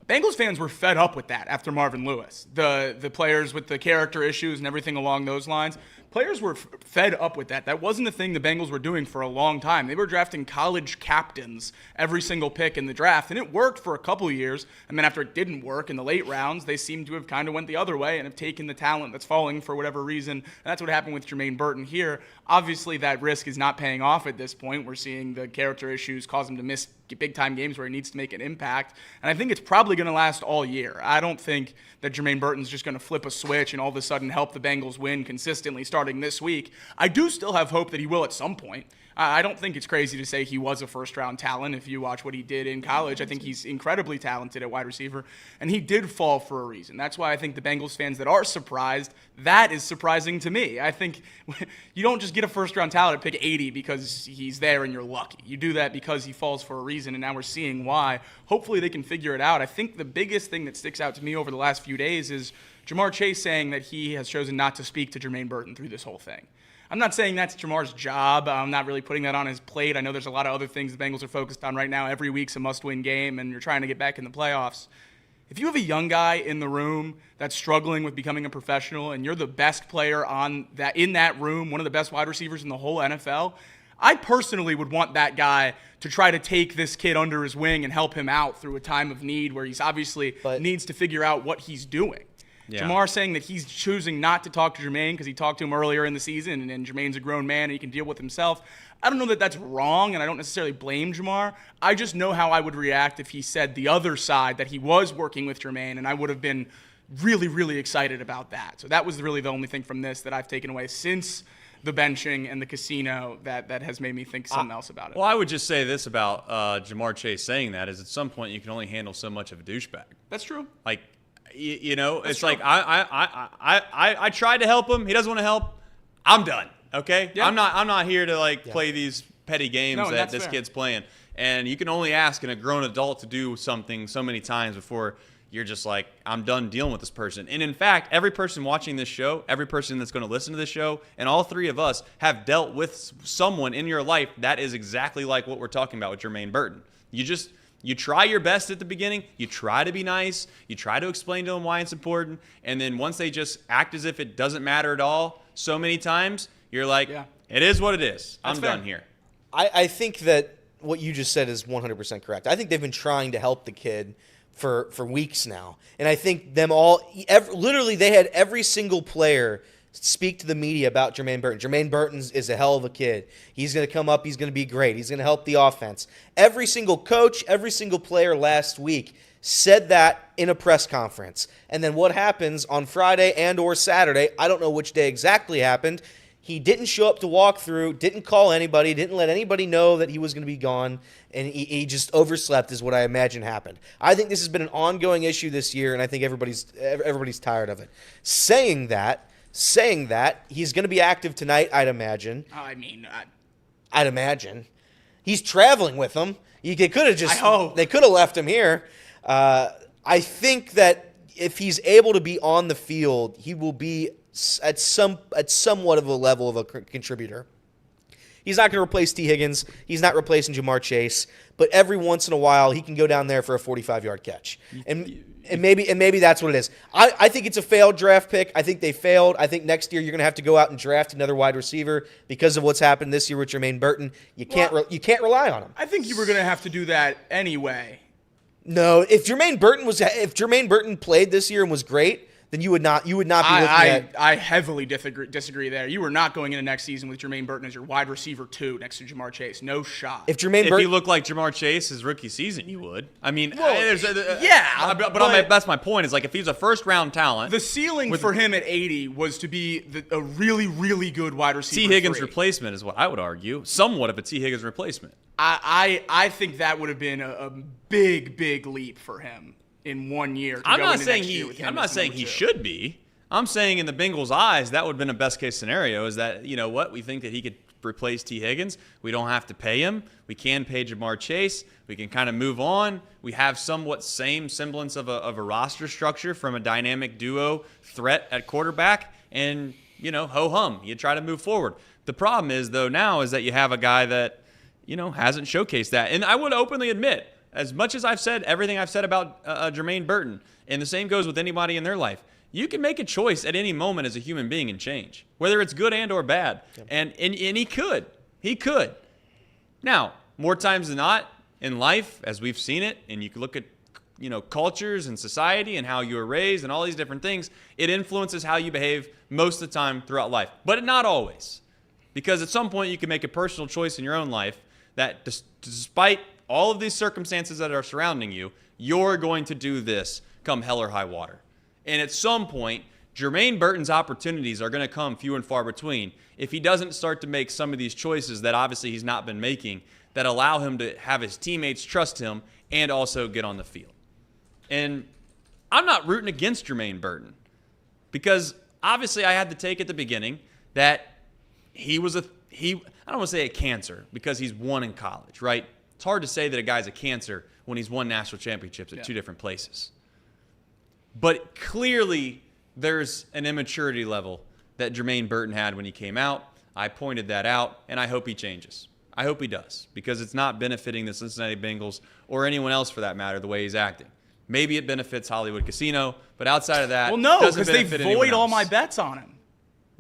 Bengals fans were fed up with that after Marvin Lewis. The players with the character issues and everything along those lines. Players were fed up with that. That wasn't the thing the Bengals were doing for a long time. They were drafting college captains every single pick in the draft, and it worked for a couple of years. And then after it didn't work in the late rounds, they seem to have kind of went the other way and have taken the talent that's falling for whatever reason. And that's what happened with Jermaine Burton here. Obviously, that risk is not paying off at this point. We're seeing the character issues cause him to miss big-time games where he needs to make an impact. And I think it's probably going to last all year. I don't think that Jermaine Burton's just going to flip a switch and all of a sudden help the Bengals win consistently starting this week. I do still have hope that he will at some point. I don't think it's crazy to say he was a first-round talent. If you watch what he did in college, I think he's incredibly talented at wide receiver, and he did fall for a reason. That's why I think the Bengals fans that are surprised, that is surprising to me. I think you don't just get a first-round talent at pick 80 because he's there and you're lucky. You do that because he falls for a reason, and now we're seeing why. Hopefully they can figure it out. I think the biggest thing that sticks out to me over the last few days is Jamar Chase saying that he has chosen not to speak to Jermaine Burton through this whole thing. I'm not saying that's Jamar's job. I'm not really putting that on his plate. I know there's a lot of other things the Bengals are focused on right now. Every week's a must-win game, and you're trying to get back in the playoffs. If you have a young guy in the room that's struggling with becoming a professional and you're the best player in that room, one of the best wide receivers in the whole NFL, I personally would want that guy to try to take this kid under his wing and help him out through a time of need where he's obviously needs to figure out what he's doing. Yeah. Jamar saying that he's choosing not to talk to Jermaine because he talked to him earlier in the season, and Jermaine's a grown man and he can deal with himself. I don't know that that's wrong, and I don't necessarily blame Jamar. I just know how I would react if he said the other side, that he was working with Jermaine, and I would have been really, really excited about that. So that was really the only thing from this that I've taken away since the benching and the casino that has made me think something else about it. Well, I would just say this about Jamar Chase saying that is at some point you can only handle so much of a douchebag. That's true. Like, it's true. Like I tried to help him. He doesn't want to help. I'm done. Okay. Yeah. I'm not here to play these petty games that this kid's playing. And you can only ask a grown adult to do something so many times before you're just like, I'm done dealing with this person. And in fact, every person watching this show, every person that's going to listen to this show, and all three of us have dealt with someone in your life that is exactly like what we're talking about with Jermaine Burton. You try your best at the beginning. You try to be nice. You try to explain to them why it's important. And then once they just act as if it doesn't matter at all so many times, you're like, it is what it is. I'm done here. I think that what you just said is 100% correct. I think they've been trying to help the kid for weeks now. And I think them all, literally they had every single player speak to the media about Jermaine Burton. Jermaine Burton is a hell of a kid. He's going to come up. He's going to be great. He's going to help the offense. Every single coach, every single player last week said that in a press conference. And then what happens on Friday and or Saturday, I don't know which day exactly happened, he didn't show up to walk through, didn't call anybody, didn't let anybody know that he was going to be gone, and he just overslept is what I imagine happened. I think this has been an ongoing issue this year, and I think everybody's tired of it. Saying that, he's going to be active tonight, I'd imagine. I'd imagine. He's traveling with them. They could have left him here. I think that if he's able to be on the field, he will be at somewhat of a level of a contributor. He's not going to replace T. Higgins. He's not replacing Jamar Chase. But every once in a while, he can go down there for a 45-yard catch. And maybe that's what it is. I think it's a failed draft pick. I think they failed. I think next year you're going to have to go out and draft another wide receiver because of what's happened this year with Jermaine Burton. You can't rely on him. I think you were going to have to do that anyway. No, if Jermaine Burton played this year and was great, then you would not be looking at. I heavily disagree there. You were not going into next season with Jermaine Burton as your wide receiver 2 next to Jamar Chase. No shot. If he looked like Jamar Chase his rookie season, you would. I mean, but that's my point. Is like if he's a first round talent, the ceiling for him at 80 was to be a really, really good wide receiver. T. Higgins replacement is what I would argue. Somewhat of a T. Higgins replacement. I think that would have been a big, big leap for him in 1 year. I'm not saying he should be. I'm saying in the Bengals' eyes, that would have been a best case scenario. Is that we think that he could replace T. Higgins. We don't have to pay him. We can pay Jamar Chase. We can kind of move on. We have somewhat same semblance of a roster structure from a dynamic duo threat at quarterback, and ho hum. You try to move forward. The problem is though now is that you have a guy that hasn't showcased that, and I would openly admit. As much as I've said everything I've said about Jermaine Burton, and the same goes with anybody in their life, you can make a choice at any moment as a human being and change, whether it's good and or bad. Yeah. And he could. He could. Now, more times than not in life, as we've seen it, and you can look at cultures and society and how you were raised and all these different things, it influences how you behave most of the time throughout life. But not always. Because at some point you can make a personal choice in your own life that despite all of these circumstances that are surrounding you, you're going to do this come hell or high water. And at some point, Jermaine Burton's opportunities are going to come few and far between if he doesn't start to make some of these choices that obviously he's not been making that allow him to have his teammates trust him and also get on the field. And I'm not rooting against Jermaine Burton because obviously I had to take at the beginning that I don't want to say a cancer because he's won in college, right? It's hard to say that a guy's a cancer when he's won national championships at two different places. But clearly, there's an immaturity level that Jermaine Burton had when he came out. I pointed that out, and I hope he changes. I hope he does, because it's not benefiting the Cincinnati Bengals or anyone else for that matter the way he's acting. Maybe it benefits Hollywood Casino, but outside of that, well, no, because they void all my bets on him.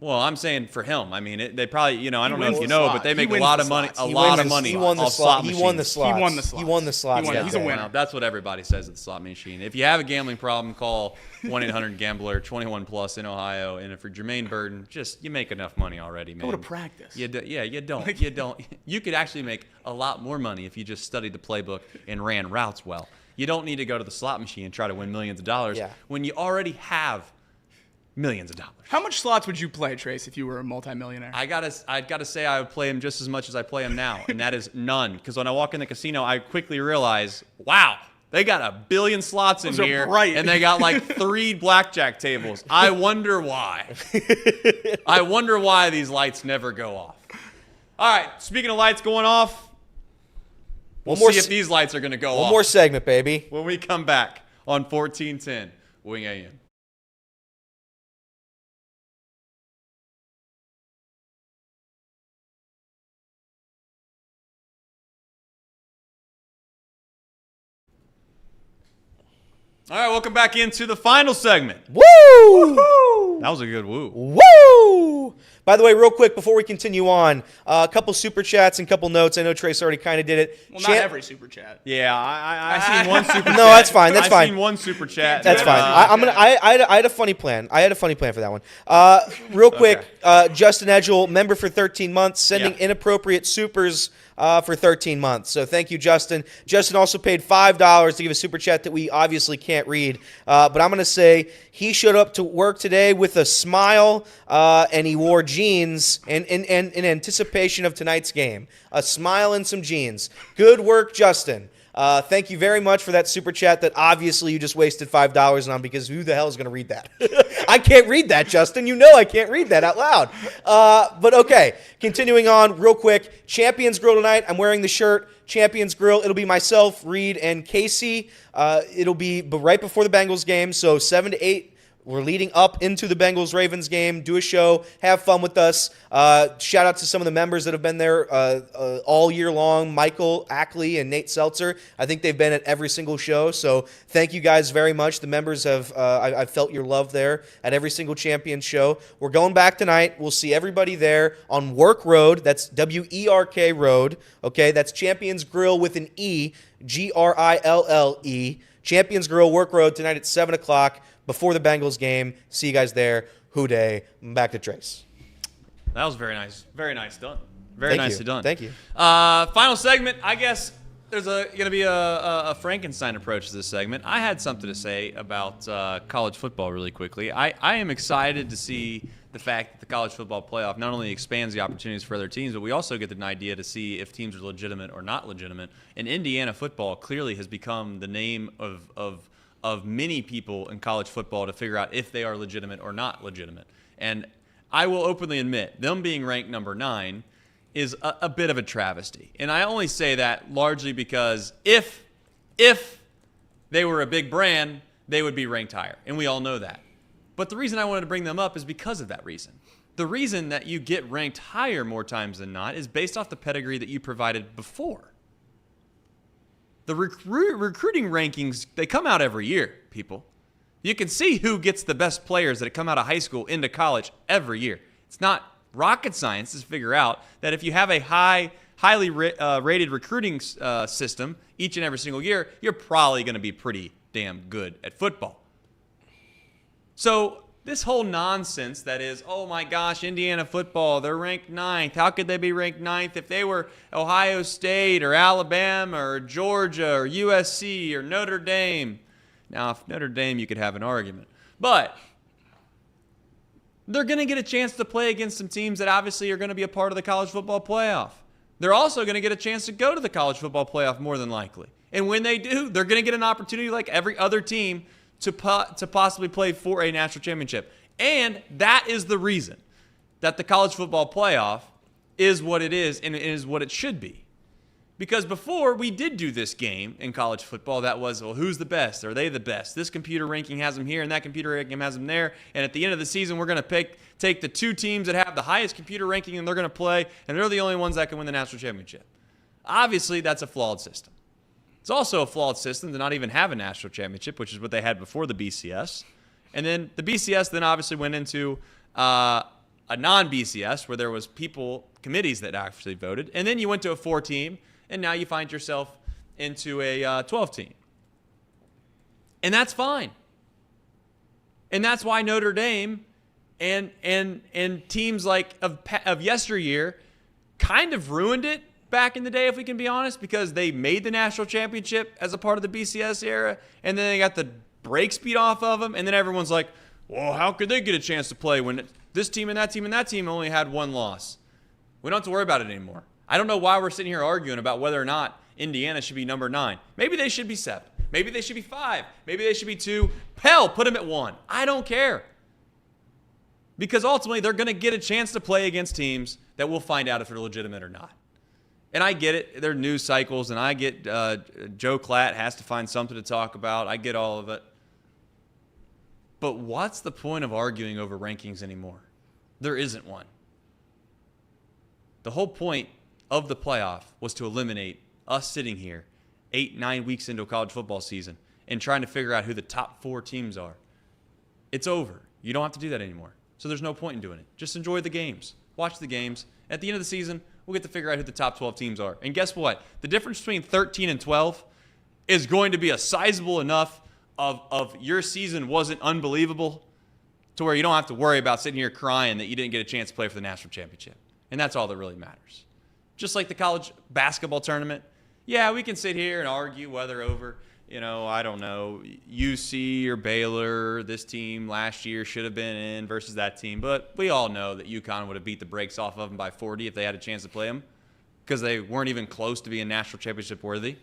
Well, I'm saying for him. I mean, they probably, I don't know if you wins know, the but they slots. make He a lot wins of the money. slots. He won the off slot. slot He won the machines. slots. He won the slots. He won the slots. He won- that he's a day. winner. Well, that's what everybody says at the slot machine. If you have a gambling problem, call 1-800-GAMBLER, 21 plus in Ohio. And for Jermaine Burton, you make enough money already, man. Go to practice. You don't. You could actually make a lot more money if you just studied the playbook and ran routes well. You don't need to go to the slot machine and try to win millions of dollars when you already have millions of dollars. How much slots would you play, Trace, if you were a multimillionaire? I gotta say I would play him just as much as I play him now, and that is none. Because when I walk in the casino, I quickly realize, wow, they got 1 billion slots in Those are here, bright. and they got like 3 blackjack tables. I wonder why. I wonder why these lights never go off. All right, speaking of lights going off, we'll see if these lights are gonna go off. One more segment, baby. When we come back on 1410 Wing AM. All right, welcome back into the final segment. Woo! That was a good woo. Woo! By the way, real quick, before we continue on, a couple super chats and a couple notes. I know Trace already kind of did it. Well, not every super chat. Yeah, I seen one super chat. No, that's fine. That's fine. I seen one super chat. That's fine. I had a funny plan. I had a funny plan for that one. Real quick, Justin Edgel, member for 13 months, sending inappropriate supers for 13 months. So thank you, Justin. Justin also paid $5 to give a super chat that we obviously can't read. But I'm going to say he showed up to work today with a smile and he wore jeans in anticipation of tonight's game. A smile and some jeans. Good work, Justin. Thank you very much for that super chat that obviously you just wasted $5 on, because who the hell is going to read that? I can't read that, Justin. You know I can't read that out loud. But okay, continuing on real quick. Champions Grill tonight. I'm wearing the shirt. Champions Grill. It'll be myself, Reed, and Casey. It'll be right before the Bengals game, so 7 to 8. We're leading up into the Bengals-Ravens game. Do a show. Have fun with us. Shout out to some of the members that have been there all year long. Michael Ackley and Nate Seltzer. I think they've been at every single show. So thank you guys very much. The members have, I've felt your love there at every single champion show. We're going back tonight. We'll see everybody there on Work Road. That's W-E-R-K Road. Okay, that's Champions Grill with an E, G-R-I-L-L-E. Champions Grill, Work Road tonight at 7 o'clock. Before the Bengals game. See you guys there. Hoo-day. Back to Trace. That was very nice. Very nice done. Very nicely done. Thank you. Final segment. I guess there's going to be a Frankenstein approach to this segment. I had something to say about college football really quickly. I am excited to see the fact that the college football playoff not only expands the opportunities for other teams, but we also get an idea to see if teams are legitimate or not legitimate. And Indiana football clearly has become the name of many people in college football to figure out if they are legitimate or not legitimate. And I will openly admit, them being ranked number 9 is a bit of a travesty. And I only say that largely because if they were a big brand, they would be ranked higher. And we all know that. But the reason I wanted to bring them up is because of that reason. The reason that you get ranked higher more times than not is based off the pedigree that you provided before. The recruiting rankings, they come out every year, people. You can see who gets the best players that come out of high school into college every year. It's not rocket science to figure out that if you have a highly rated recruiting system each and every single year, you're probably going to be pretty damn good at football. So this whole nonsense that is, oh my gosh, Indiana football, they're ranked 9th. How could they be ranked 9th if they were Ohio State or Alabama or Georgia or USC or Notre Dame? Now, if Notre Dame, you could have an argument. But they're going to get a chance to play against some teams that obviously are going to be a part of the college football playoff. They're also going to get a chance to go to the college football playoff more than likely. And when they do, they're going to get an opportunity like every other team to possibly play for a national championship. And that is the reason that the college football playoff is what it is and it is what it should be. Because before, we did do this game in college football that was, well, who's the best? Are they the best? This computer ranking has them here and that computer ranking has them there. And at the end of the season, we're going to take the 2 teams that have the highest computer ranking and they're going to play, and they're the only ones that can win the national championship. Obviously, that's a flawed system. It's also a flawed system to not even have a national championship, which is what they had before the BCS. And then the BCS then obviously went into a a non-BCS where there was committees that actually voted, and then you went to a 4-team, and now you find yourself into a 12-team. And that's fine. And that's why Notre Dame and teams like of yesteryear kind of ruined it back in the day, if we can be honest, because they made the national championship as a part of the BCS era, and then they got the brakes beat off of them, and then everyone's like, well, how could they get a chance to play when this team and that team and that team only had one loss? We don't have to worry about it anymore. I don't know why we're sitting here arguing about whether or not Indiana should be number 9. Maybe they should be 7. Maybe they should be 5. Maybe they should be 2. Hell, put them at 1. I don't care. Because ultimately, they're going to get a chance to play against teams that we'll find out if they're legitimate or not. And I get it. There are news cycles, and I get Joe Klatt has to find something to talk about. I get all of it. But what's the point of arguing over rankings anymore? There isn't one. The whole point of the playoff was to eliminate us sitting here 8-9 weeks into a college football season and trying to figure out who the top 4 teams are. It's over. You don't have to do that anymore. So there's no point in doing it. Just enjoy the games. Watch the games. At the end of the season, we'll get to figure out who the top 12 teams are. And guess what? The difference between 13 and 12 is going to be a sizable enough of your season wasn't unbelievable to where you don't have to worry about sitting here crying that you didn't get a chance to play for the national championship. And that's all that really matters. Just like the college basketball tournament. Yeah, we can sit here and argue whether over, I don't know, UC or Baylor, this team last year should have been in versus that team. But we all know that UConn would have beat the brakes off of them by 40 if they had a chance to play them because they weren't even close to being national championship worthy.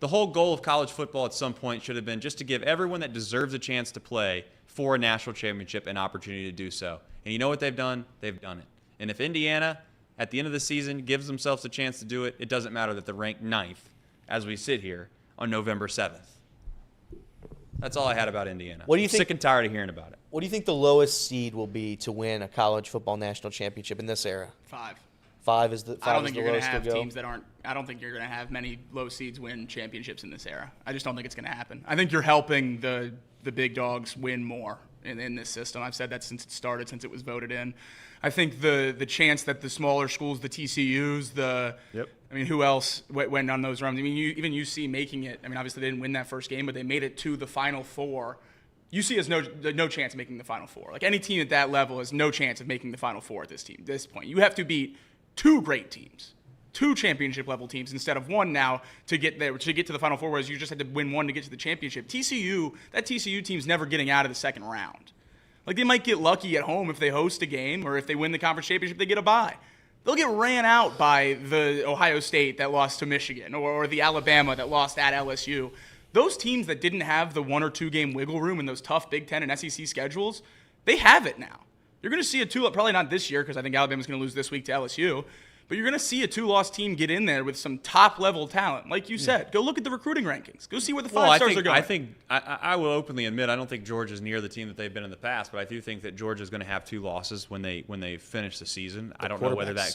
The whole goal of college football at some point should have been just to give everyone that deserves a chance to play for a national championship an opportunity to do so. And you know what they've done? They've done it. And if Indiana, at the end of the season, gives themselves a chance to do it, it doesn't matter that they're ranked 9th as we sit here on November 7th. That's all I had about Indiana. What do you think? Sick and tired of hearing about it. What do you think the lowest seed will be to win a college football national championship in this era? 5. 5 is the. 5 I don't is think the you're going lowest to have to go? teams that aren't. I don't think you're going to have many low seeds win championships in this era. I just don't think it's going to happen. I think you're helping the big dogs win more in this system. I've said that since it started, since it was voted in. I think the chance that the smaller schools, the TCUs, I mean, who else went on those runs? I mean, even UC making it. I mean, obviously they didn't win that first game, but they made it to the Final Four. UC has no chance of making the Final Four. Like any team at that level has no chance of making the Final Four at this point. You have to beat 2 great teams, 2 championship level teams instead of 1 now to get there, to get to the Final Four, whereas you just had to win 1 to get to the championship. That TCU team's never getting out of the second round. Like they might get lucky at home if they host a game, or if they win the conference championship, they get a bye. They'll get ran out by the Ohio State that lost to Michigan, or the Alabama that lost at LSU. Those teams that didn't have the 1 or 2 game wiggle room in those tough Big Ten and SEC schedules, they have it now. You're going to see a 2, probably not this year because I think Alabama's going to lose this week to LSU, but you're going to see a 2-loss team get in there with some top-level talent. Like you said, go look at the recruiting rankings. Go see where the 5 stars are going. I will openly admit I don't think Georgia's near the team that they've been in the past, but I do think that Georgia's going to have 2 losses when they finish the season. I don't know whether that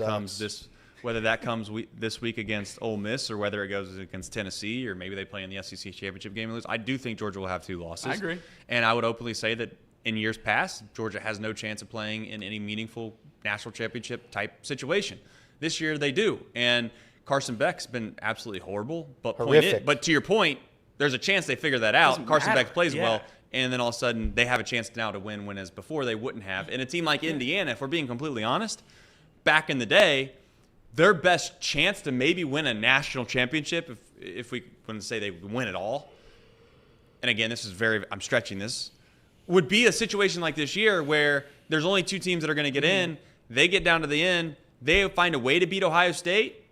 comes this week against Ole Miss or whether it goes against Tennessee or maybe they play in the SEC championship game and lose. I do think Georgia will have 2 losses. I agree. And I would openly say that in years past, Georgia has no chance of playing in any meaningful national championship type situation. This year they do. And Carson Beck's been absolutely horrible. But to your point, there's a chance they figure that out. Carson Beck plays well. And then all of a sudden they have a chance now to win when as before they wouldn't have. And a team like Indiana, if we're being completely honest, back in the day, their best chance to maybe win a national championship, if we wouldn't say they win it all, and again, I'm stretching this, would be a situation like this year where there's only 2 teams that are going to get in. They get down to the end. They find a way to beat Ohio State.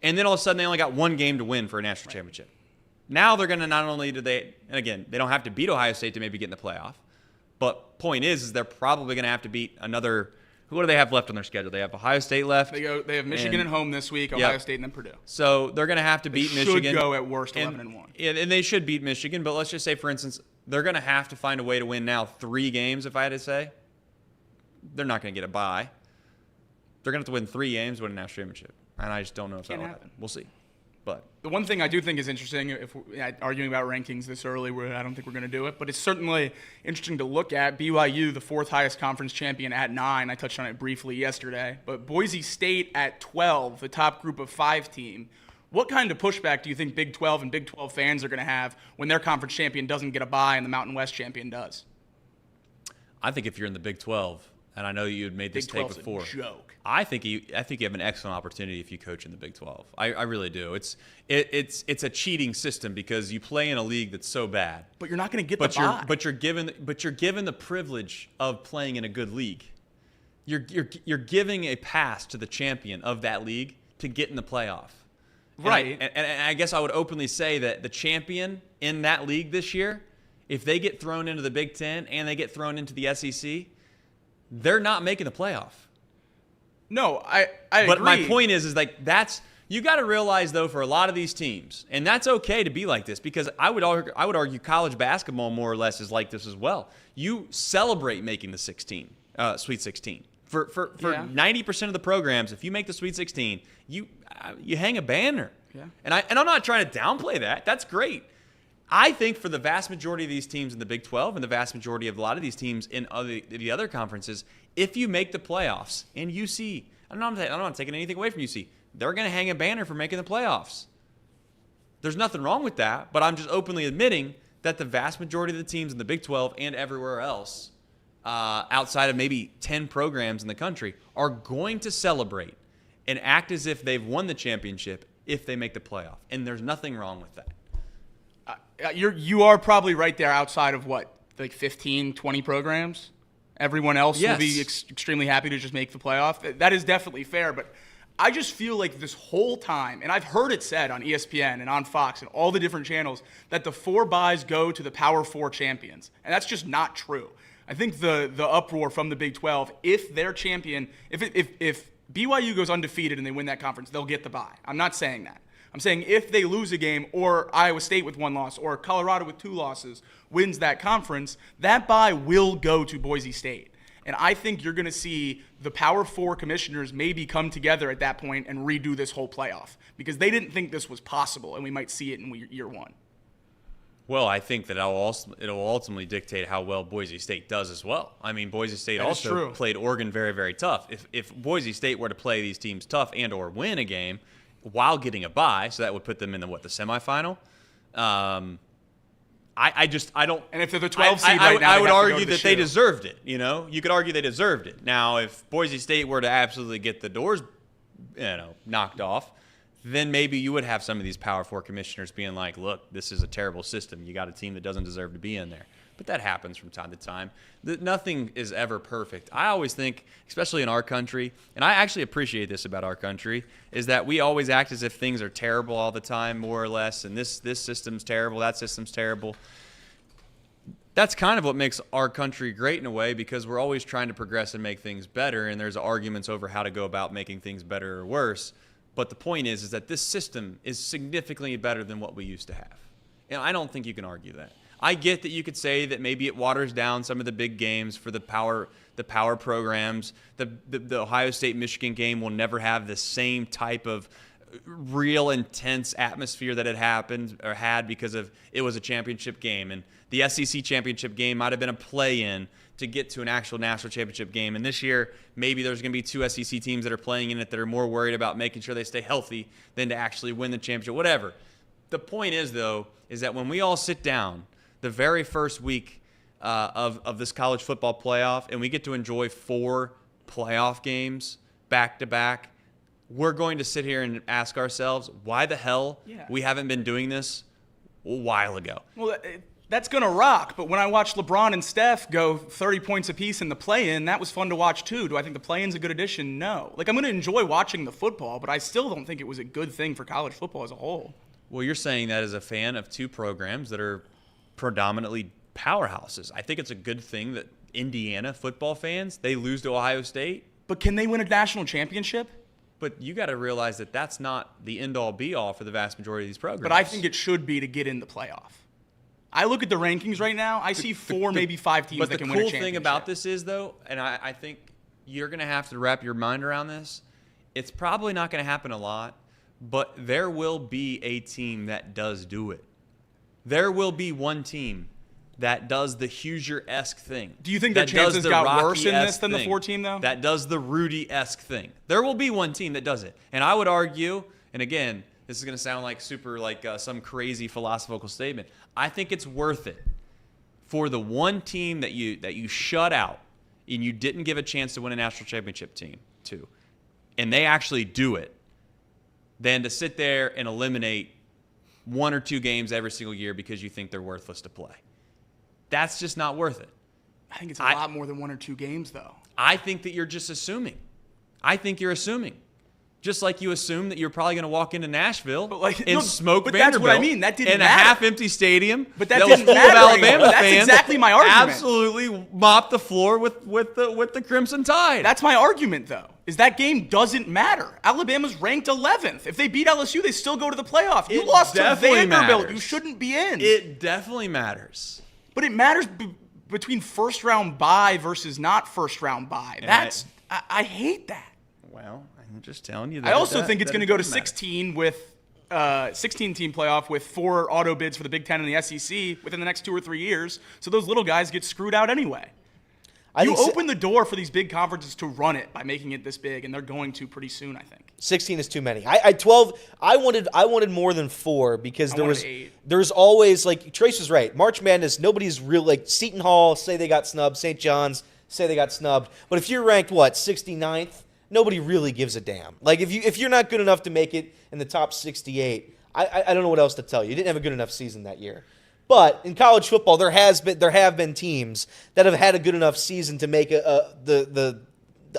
And then all of a sudden they only got 1 game to win for a national championship. Now they're going to not only and again, they don't have to beat Ohio State to maybe get in the playoff. But point is they're probably going to have to beat another. What do they have left on their schedule? They have Ohio State left. They have Michigan at home this week, Ohio State, and then Purdue. So they're going to have to beat Michigan. Should go at worst 11-1. And they should beat Michigan. But let's just say, for instance, they're going to have to find a way to win now 3 games, if I had to say. They're not going to get a bye. They're going to have to win 3 games, win a national championship. And I just don't know if that will happen. We'll see. But the one thing I do think is interesting, if we're arguing about rankings this early, I don't think we're going to do it, but it's certainly interesting to look at. BYU, the 4th highest conference champion at 9. I touched on it briefly yesterday. But Boise State at 12, the top group of 5 team. What kind of pushback do you think Big 12 and Big 12 fans are going to have when their conference champion doesn't get a bye and the Mountain West champion does? I think if you're in the Big 12, and I know you had made this take before, a joke. I think you have an excellent opportunity if you coach in the Big 12. I really do. It's a cheating system because you play in a league that's so bad. But you're not going to get the bye. But you're given the privilege of playing in a good league. You're giving a pass to the champion of that league to get in the playoff. Right. And I guess I would openly say that the champion in that league this year, if they get thrown into the Big Ten and they get thrown into the SEC, they're not making the playoff. No, I agree. But my point is like you got to realize though for a lot of these teams, and that's okay to be like this because I would argue college basketball more or less is like this as well. You celebrate making the Sweet 16. For 90% of the programs, if you make the Sweet 16, you hang a banner. Yeah. And I'm not trying to downplay that. That's great. I think for the vast majority of these teams in the Big 12 and the vast majority of a lot of these teams in the other conferences, if you make the playoffs and UC, I'm not taking anything away from UC, they're going to hang a banner for making the playoffs. There's nothing wrong with that, but I'm just openly admitting that the vast majority of the teams in the Big 12 and everywhere else, outside of maybe 10 programs in the country, are going to celebrate and act as if they've won the championship if they make the playoff. And there's nothing wrong with that. You are probably right there outside of what, like 15, 20 programs? Everyone else will be extremely happy to just make the playoff. That is definitely fair, but I just feel like this whole time, and I've heard it said on ESPN and on Fox and all the different channels, that the 4 byes go to the Power 4 champions. And that's just not true. I think the uproar from the Big 12, if their champion, if BYU goes undefeated and they win that conference, they'll get the bye. I'm not saying that. I'm saying if they lose a game, or Iowa State with 1 loss, or Colorado with 2 losses wins that conference, that bye will go to Boise State. And I think you're going to see the Power 4 commissioners maybe come together at that point and redo this whole playoff because they didn't think this was possible, and we might see it in year 1. Well, I think that it'll ultimately dictate how well Boise State does as well. I mean, Boise State also played Oregon very, very tough. If Boise State were to play these teams tough and or win a game while getting a bye, so that would put them in the semifinal. I don't. And if they're the 12 seed right now, I would argue that they deserved it. You could argue they deserved it. Now, if Boise State were to absolutely get the doors, knocked off, then maybe you would have some of these Power 4 commissioners being like, look, this is a terrible system. You got a team that doesn't deserve to be in there. But that happens from time to time. Nothing is ever perfect. I always think, especially in our country, and I actually appreciate this about our country, is that we always act as if things are terrible all the time, more or less, and this system's terrible, that system's terrible. That's kind of what makes our country great in a way, because we're always trying to progress and make things better, and there's arguments over how to go about making things better or worse. But the point is that this system is significantly better than what we used to have. And I don't think you can argue that. I get that you could say that maybe it waters down some of the big games for the power programs. The Ohio State-Michigan game will never have the same type of real intense atmosphere that it happened or had because of it was a championship game. And the SEC championship game might have been a play-in to get to an actual national championship game. And this year, maybe there's going to be 2 SEC teams that are playing in it that are more worried about making sure they stay healthy than to actually win the championship, whatever. The point is, though, is that when we all sit down the very first week of this college football playoff and we get to enjoy 4 playoff games back-to-back, we're going to sit here and ask ourselves why the hell we haven't been doing this a while ago. Well, that's going to rock, but when I watched LeBron and Steph go 30 points apiece in the play-in, that was fun to watch too. Do I think the play-in's a good addition? No. I'm going to enjoy watching the football, but I still don't think it was a good thing for college football as a whole. Well, you're saying that as a fan of 2 programs that are predominantly powerhouses. I think it's a good thing that Indiana football fans, they lose to Ohio State. But can they win a national championship? But you got to realize that that's not the end-all, be-all for the vast majority of these programs. But I think it should be to get in the playoff. I look at the rankings right now. I see 4, maybe 5 teams that can win a championship. But the cool thing about this is, though, and I think you're going to have to wrap your mind around this, it's probably not going to happen a lot, but there will be a team that does do it. There will be one team that does the Hoosier-esque thing. Do you think their chances got worse in this than the 4 team, though? That does the Rudy-esque thing. There will be one team that does it. And I would argue, and again, this is going to sound like some crazy philosophical statement. I think it's worth it for the one team that you shut out and you didn't give a chance to win a national championship team to, and they actually do it, than to sit there and eliminate 1 or 2 games every single year because you think they're worthless to play. That's just not worth it. I think it's a lot more than 1 or 2 games, though. I think that you're just assuming. I think you're assuming. Just like you assume that you're probably going to walk into Nashville and smoke Vanderbilt. That's what I mean. That didn't in matter. a half-empty stadium. But that was didn't full matter of Alabama That's fans. exactly my argument. Absolutely mop the floor with the Crimson Tide. That's my argument, though. Is that game doesn't matter. Alabama's ranked 11th. If they beat LSU, they still go to the playoff. You lost to Vanderbilt. Matters. You shouldn't be in. It definitely matters. But it matters between first-round bye versus not first-round bye. I hate that. Well, I'm just telling you that. I also think it's going to go to 16 with 16-team playoff with 4 auto bids for the Big Ten and the SEC within the next 2 or 3 years. So those little guys get screwed out anyway. You open the door for these big conferences to run it by making it this big, and they're going to pretty soon, I think. 16 is too many. 12. I wanted more than 4 because there's always, like Trace was right. March Madness, nobody's real, like Seton Hall say they got snubbed, St. John's say they got snubbed. But if you're ranked 69th, nobody really gives a damn. Like if you're not good enough to make it in the top 68, I don't know what else to tell you. You didn't have a good enough season that year. But in college football, there have been teams that have had a good enough season to make the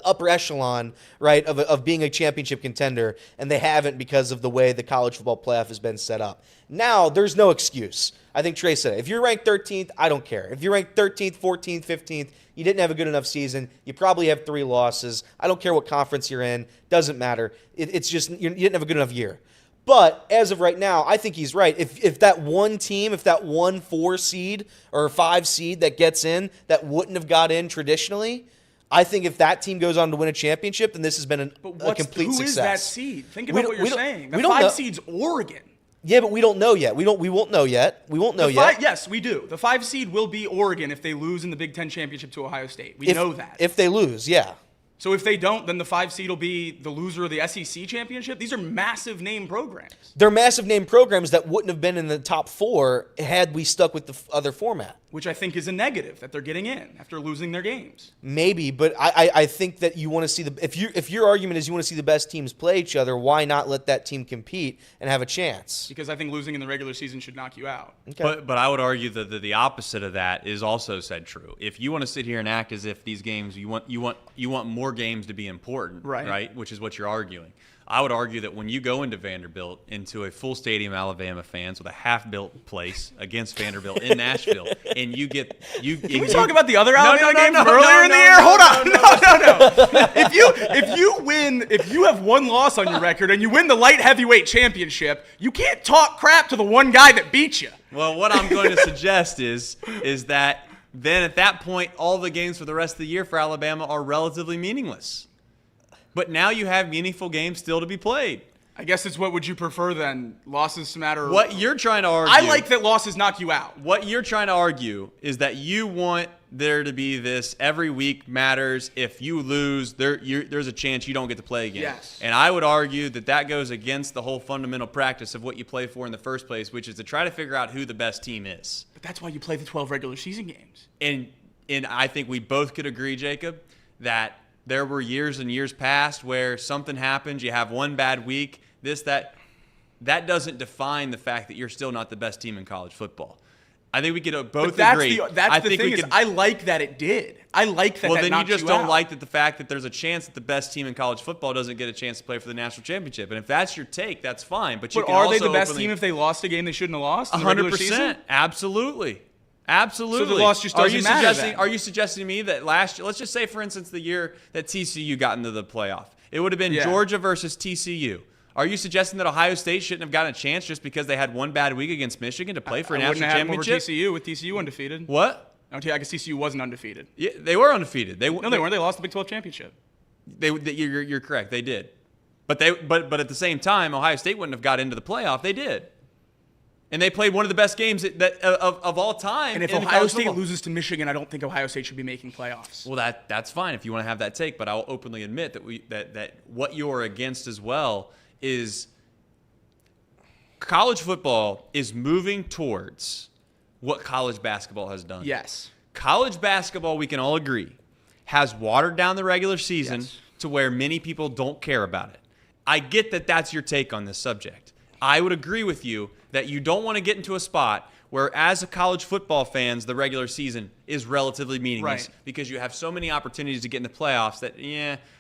upper echelon, right, of being a championship contender, and they haven't because of the way the college football playoff has been set up. Now, there's no excuse. I think Trey said it. If you're ranked 13th, I don't care. If you're ranked 13th, 14th, 15th, you didn't have a good enough season. You probably have 3 losses. I don't care what conference you're in. Doesn't matter. It's just you didn't have a good enough year. But as of right now, I think he's right. If that one team, if that 4 seed or 5 seed that gets in that wouldn't have got in traditionally, I think if that team goes on to win a championship, then this has been a complete success. Who is that seed? Think about what you're saying. The 5 seed's Oregon. Yeah, but we don't know yet. We won't know yet. We won't know yet. Yes, we do. The 5 seed will be Oregon if they lose in the Big Ten championship to Ohio State. We know that. If they lose, yeah. So if they don't, then the 5 seed will be the loser of the SEC championship. These are massive name programs. They're massive name programs that wouldn't have been in the top 4 had we stuck with the other format. Which I think is a negative that they're getting in after losing their games. Maybe, but I think that you want to see if your argument is you want to see the best teams play each other, why not let that team compete and have a chance? Because I think losing in the regular season should knock you out. Okay. But I would argue that the opposite of that is also said true. If you want to sit here and act as if these games you want more games to be important, right? Which is what you're arguing. I would argue that when you go into Vanderbilt, into a full stadium Alabama fans with a half-built place against Vanderbilt in Nashville, and you get you. Can we talk about the other Alabama games earlier in the year? Hold on, no. If you have 1 loss on your record and you win the light heavyweight championship, you can't talk crap to the one guy that beat you. Well, what I'm going to suggest is that then at that point, all the games for the rest of the year for Alabama are relatively meaningless. But now you have meaningful games still to be played. I guess it's what would you prefer then? Losses matter? What you're trying to argue. I like that losses knock you out. What you're trying to argue is that you want there to be this every week matters. If you lose, there's a chance you don't get to play again. Yes. And I would argue that goes against the whole fundamental practice of what you play for in the first place, which is to try to figure out who the best team is. But that's why you play the 12 regular season games. And I think we both could agree, Jacob, that there were years and years past where something happens, you have one bad week, that doesn't define the fact that you're still not the best team in college football. I think we could both agree. I like that it did. I like that. Well, that then knocked you just you don't out. like the fact that there's a chance that the best team in college football doesn't get a chance to play for the national championship. And if that's your take, that's fine. But are they the best team if they lost a game they shouldn't have lost? 100%, absolutely. Absolutely. So the loss just doesn't matter then. Are you suggesting to me that last year, let's just say, for instance, the year that TCU got into the playoff, it would have been Georgia versus TCU. Are you suggesting that Ohio State shouldn't have gotten a chance just because they had one bad week against Michigan to play for a national championship? Over TCU with TCU undefeated. What? I guess TCU wasn't undefeated. Yeah, they were undefeated. No, they weren't. They lost the Big 12 championship. You're correct. They did. But at the same time, Ohio State wouldn't have got into the playoff. They did. And they played one of the best games of all time. And if Ohio State loses to Michigan, I don't think Ohio State should be making playoffs. Well, that's fine if you want to have that take, but I'll openly admit that what you're against as well is college football is moving towards what college basketball has done. Yes. College basketball, we can all agree, has watered down the regular season to where many people don't care about it. I get that that's your take on this subject. I would agree with you that you don't want to get into a spot where, as a college football fans, the regular season is relatively meaningless because you have so many opportunities to get in the playoffs that,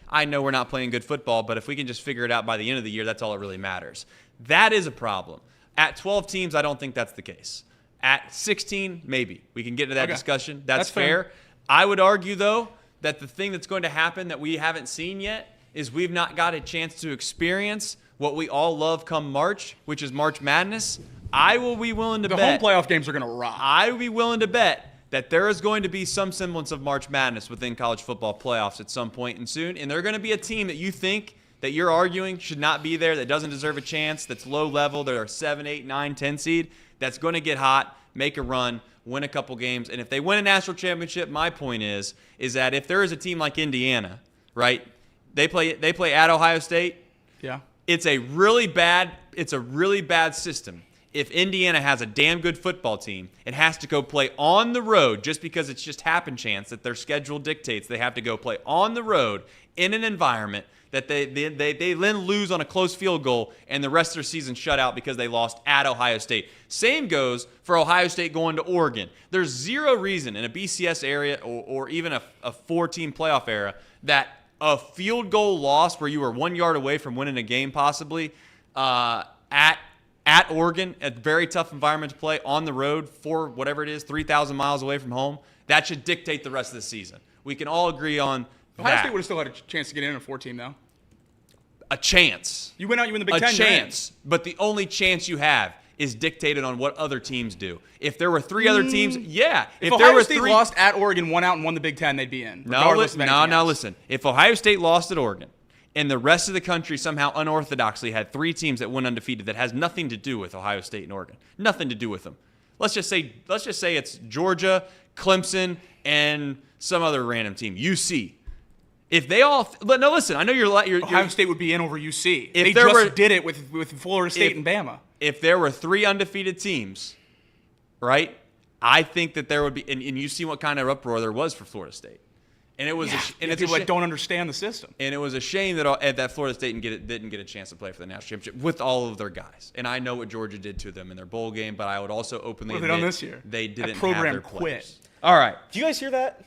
I know we're not playing good football, but if we can just figure it out by the end of the year, that's all that really matters. That is a problem. At 12 teams, I don't think that's the case. At 16, maybe. We can get into that discussion. That's fair. I would argue, though, that the thing that's going to happen that we haven't seen yet is we've not got a chance to experience what we all love come March, which is March Madness. I will be willing to bet. The home playoff games are going to rock. I will be willing to bet that there is going to be some semblance of March Madness within college football playoffs at some point and soon. And they're going to be a team that you think that you're arguing should not be there, that doesn't deserve a chance, that's low level, they're a 7, 8, 9, 10 seed, that's going to get hot, make a run, win a couple games. And if they win a national championship, my point is that if there is a team like Indiana, right, they play at Ohio State. Yeah. It's a really bad system. If Indiana has a damn good football team and has to go play on the road just because it's just happen chance that their schedule dictates they have to go play on the road in an environment that they then lose on a close field goal and the rest of their season shut out because they lost at Ohio State. Same goes for Ohio State going to Oregon. There's zero reason in a BCS area or even a 4-team playoff era that a field goal loss where you were 1 yard away from winning a game possibly at Oregon, a very tough environment to play on the road for whatever it is, 3,000 miles away from home, that should dictate the rest of the season. We can all agree on Ohio that. State would have still had a chance to get in a 4-team, though. A chance. You went out, you win the Big Ten. A chance. But the only chance you have is dictated on what other teams do. If there were 3 other teams, yeah. If Ohio State lost at Oregon, won out, and won the Big Ten, they'd be in. No, listen. If Ohio State lost at Oregon, and the rest of the country somehow unorthodoxly had 3 teams that went undefeated that has nothing to do with Ohio State and Oregon. Nothing to do with them. Let's just say it's Georgia, Clemson, and some other random team. UC. If they all no, listen. I know you're Ohio State would be in over UC. If they just did it with Florida State and Bama. If there were 3 undefeated teams, right? I think that there would be, and you see what kind of uproar there was for Florida State. And it was, people that don't understand the system. And it was a shame that Florida State didn't get a chance to play for the national championship with all of their guys. And I know what Georgia did to them in their bowl game, but I would also openly admit done this year? They didn't that program have their quit. players. All right, Do you guys hear that?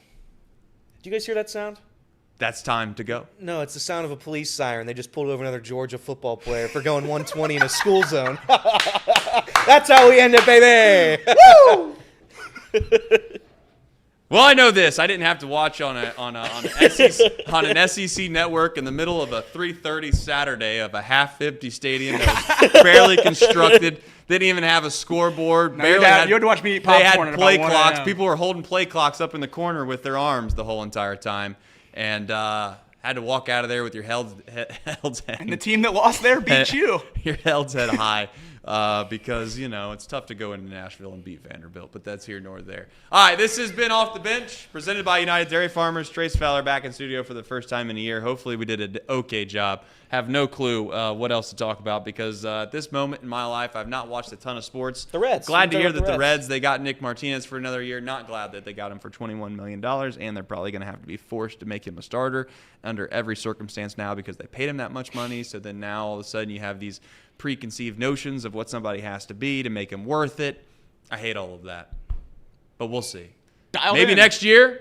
Do you guys hear that sound? that's time to go. No, it's the sound of a police siren. They just pulled over another Georgia football player for going 120 in a school zone. That's how we end it, baby. Woo! Well, I know this. I didn't have to watch on an SEC network in the middle of a 3:30 Saturday of a half-empty stadium that was barely constructed. Didn't even have a scoreboard. No, you had to watch me eat popcorn. They had play clocks. People were holding play clocks up in the corner with their arms the whole entire time, and had to walk out of there with your head. And the team that lost there beat you. Your head's head high. Because, it's tough to go into Nashville and beat Vanderbilt, but that's here nor there. All right, this has been Off the Bench, presented by United Dairy Farmers. Trace Fowler back in studio for the first time in a year. Hopefully we did an okay job. Have no clue what else to talk about because at this moment in my life, I've not watched a ton of sports. The Reds. Glad to hear that the Reds, they got Nick Martinez for another year. Not glad that they got him for $21 million, and they're probably going to have to be forced to make him a starter under every circumstance now because they paid him that much money. So then now all of a sudden you have these preconceived notions of what somebody has to be to make him worth it. I hate all of that. But we'll see. Maybe next year,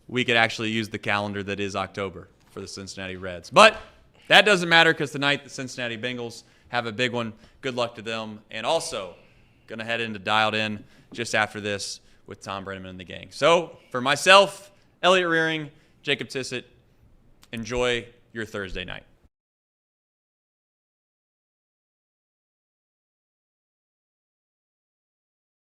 we could actually use the calendar that is October for the Cincinnati Reds. But that doesn't matter because tonight the Cincinnati Bengals have a big one. Good luck to them. And also, going to head into Dialed In just after this with Tom Brenneman and the gang. So, for myself, Elliot Rearing, Jacob Tissett, enjoy your Thursday night.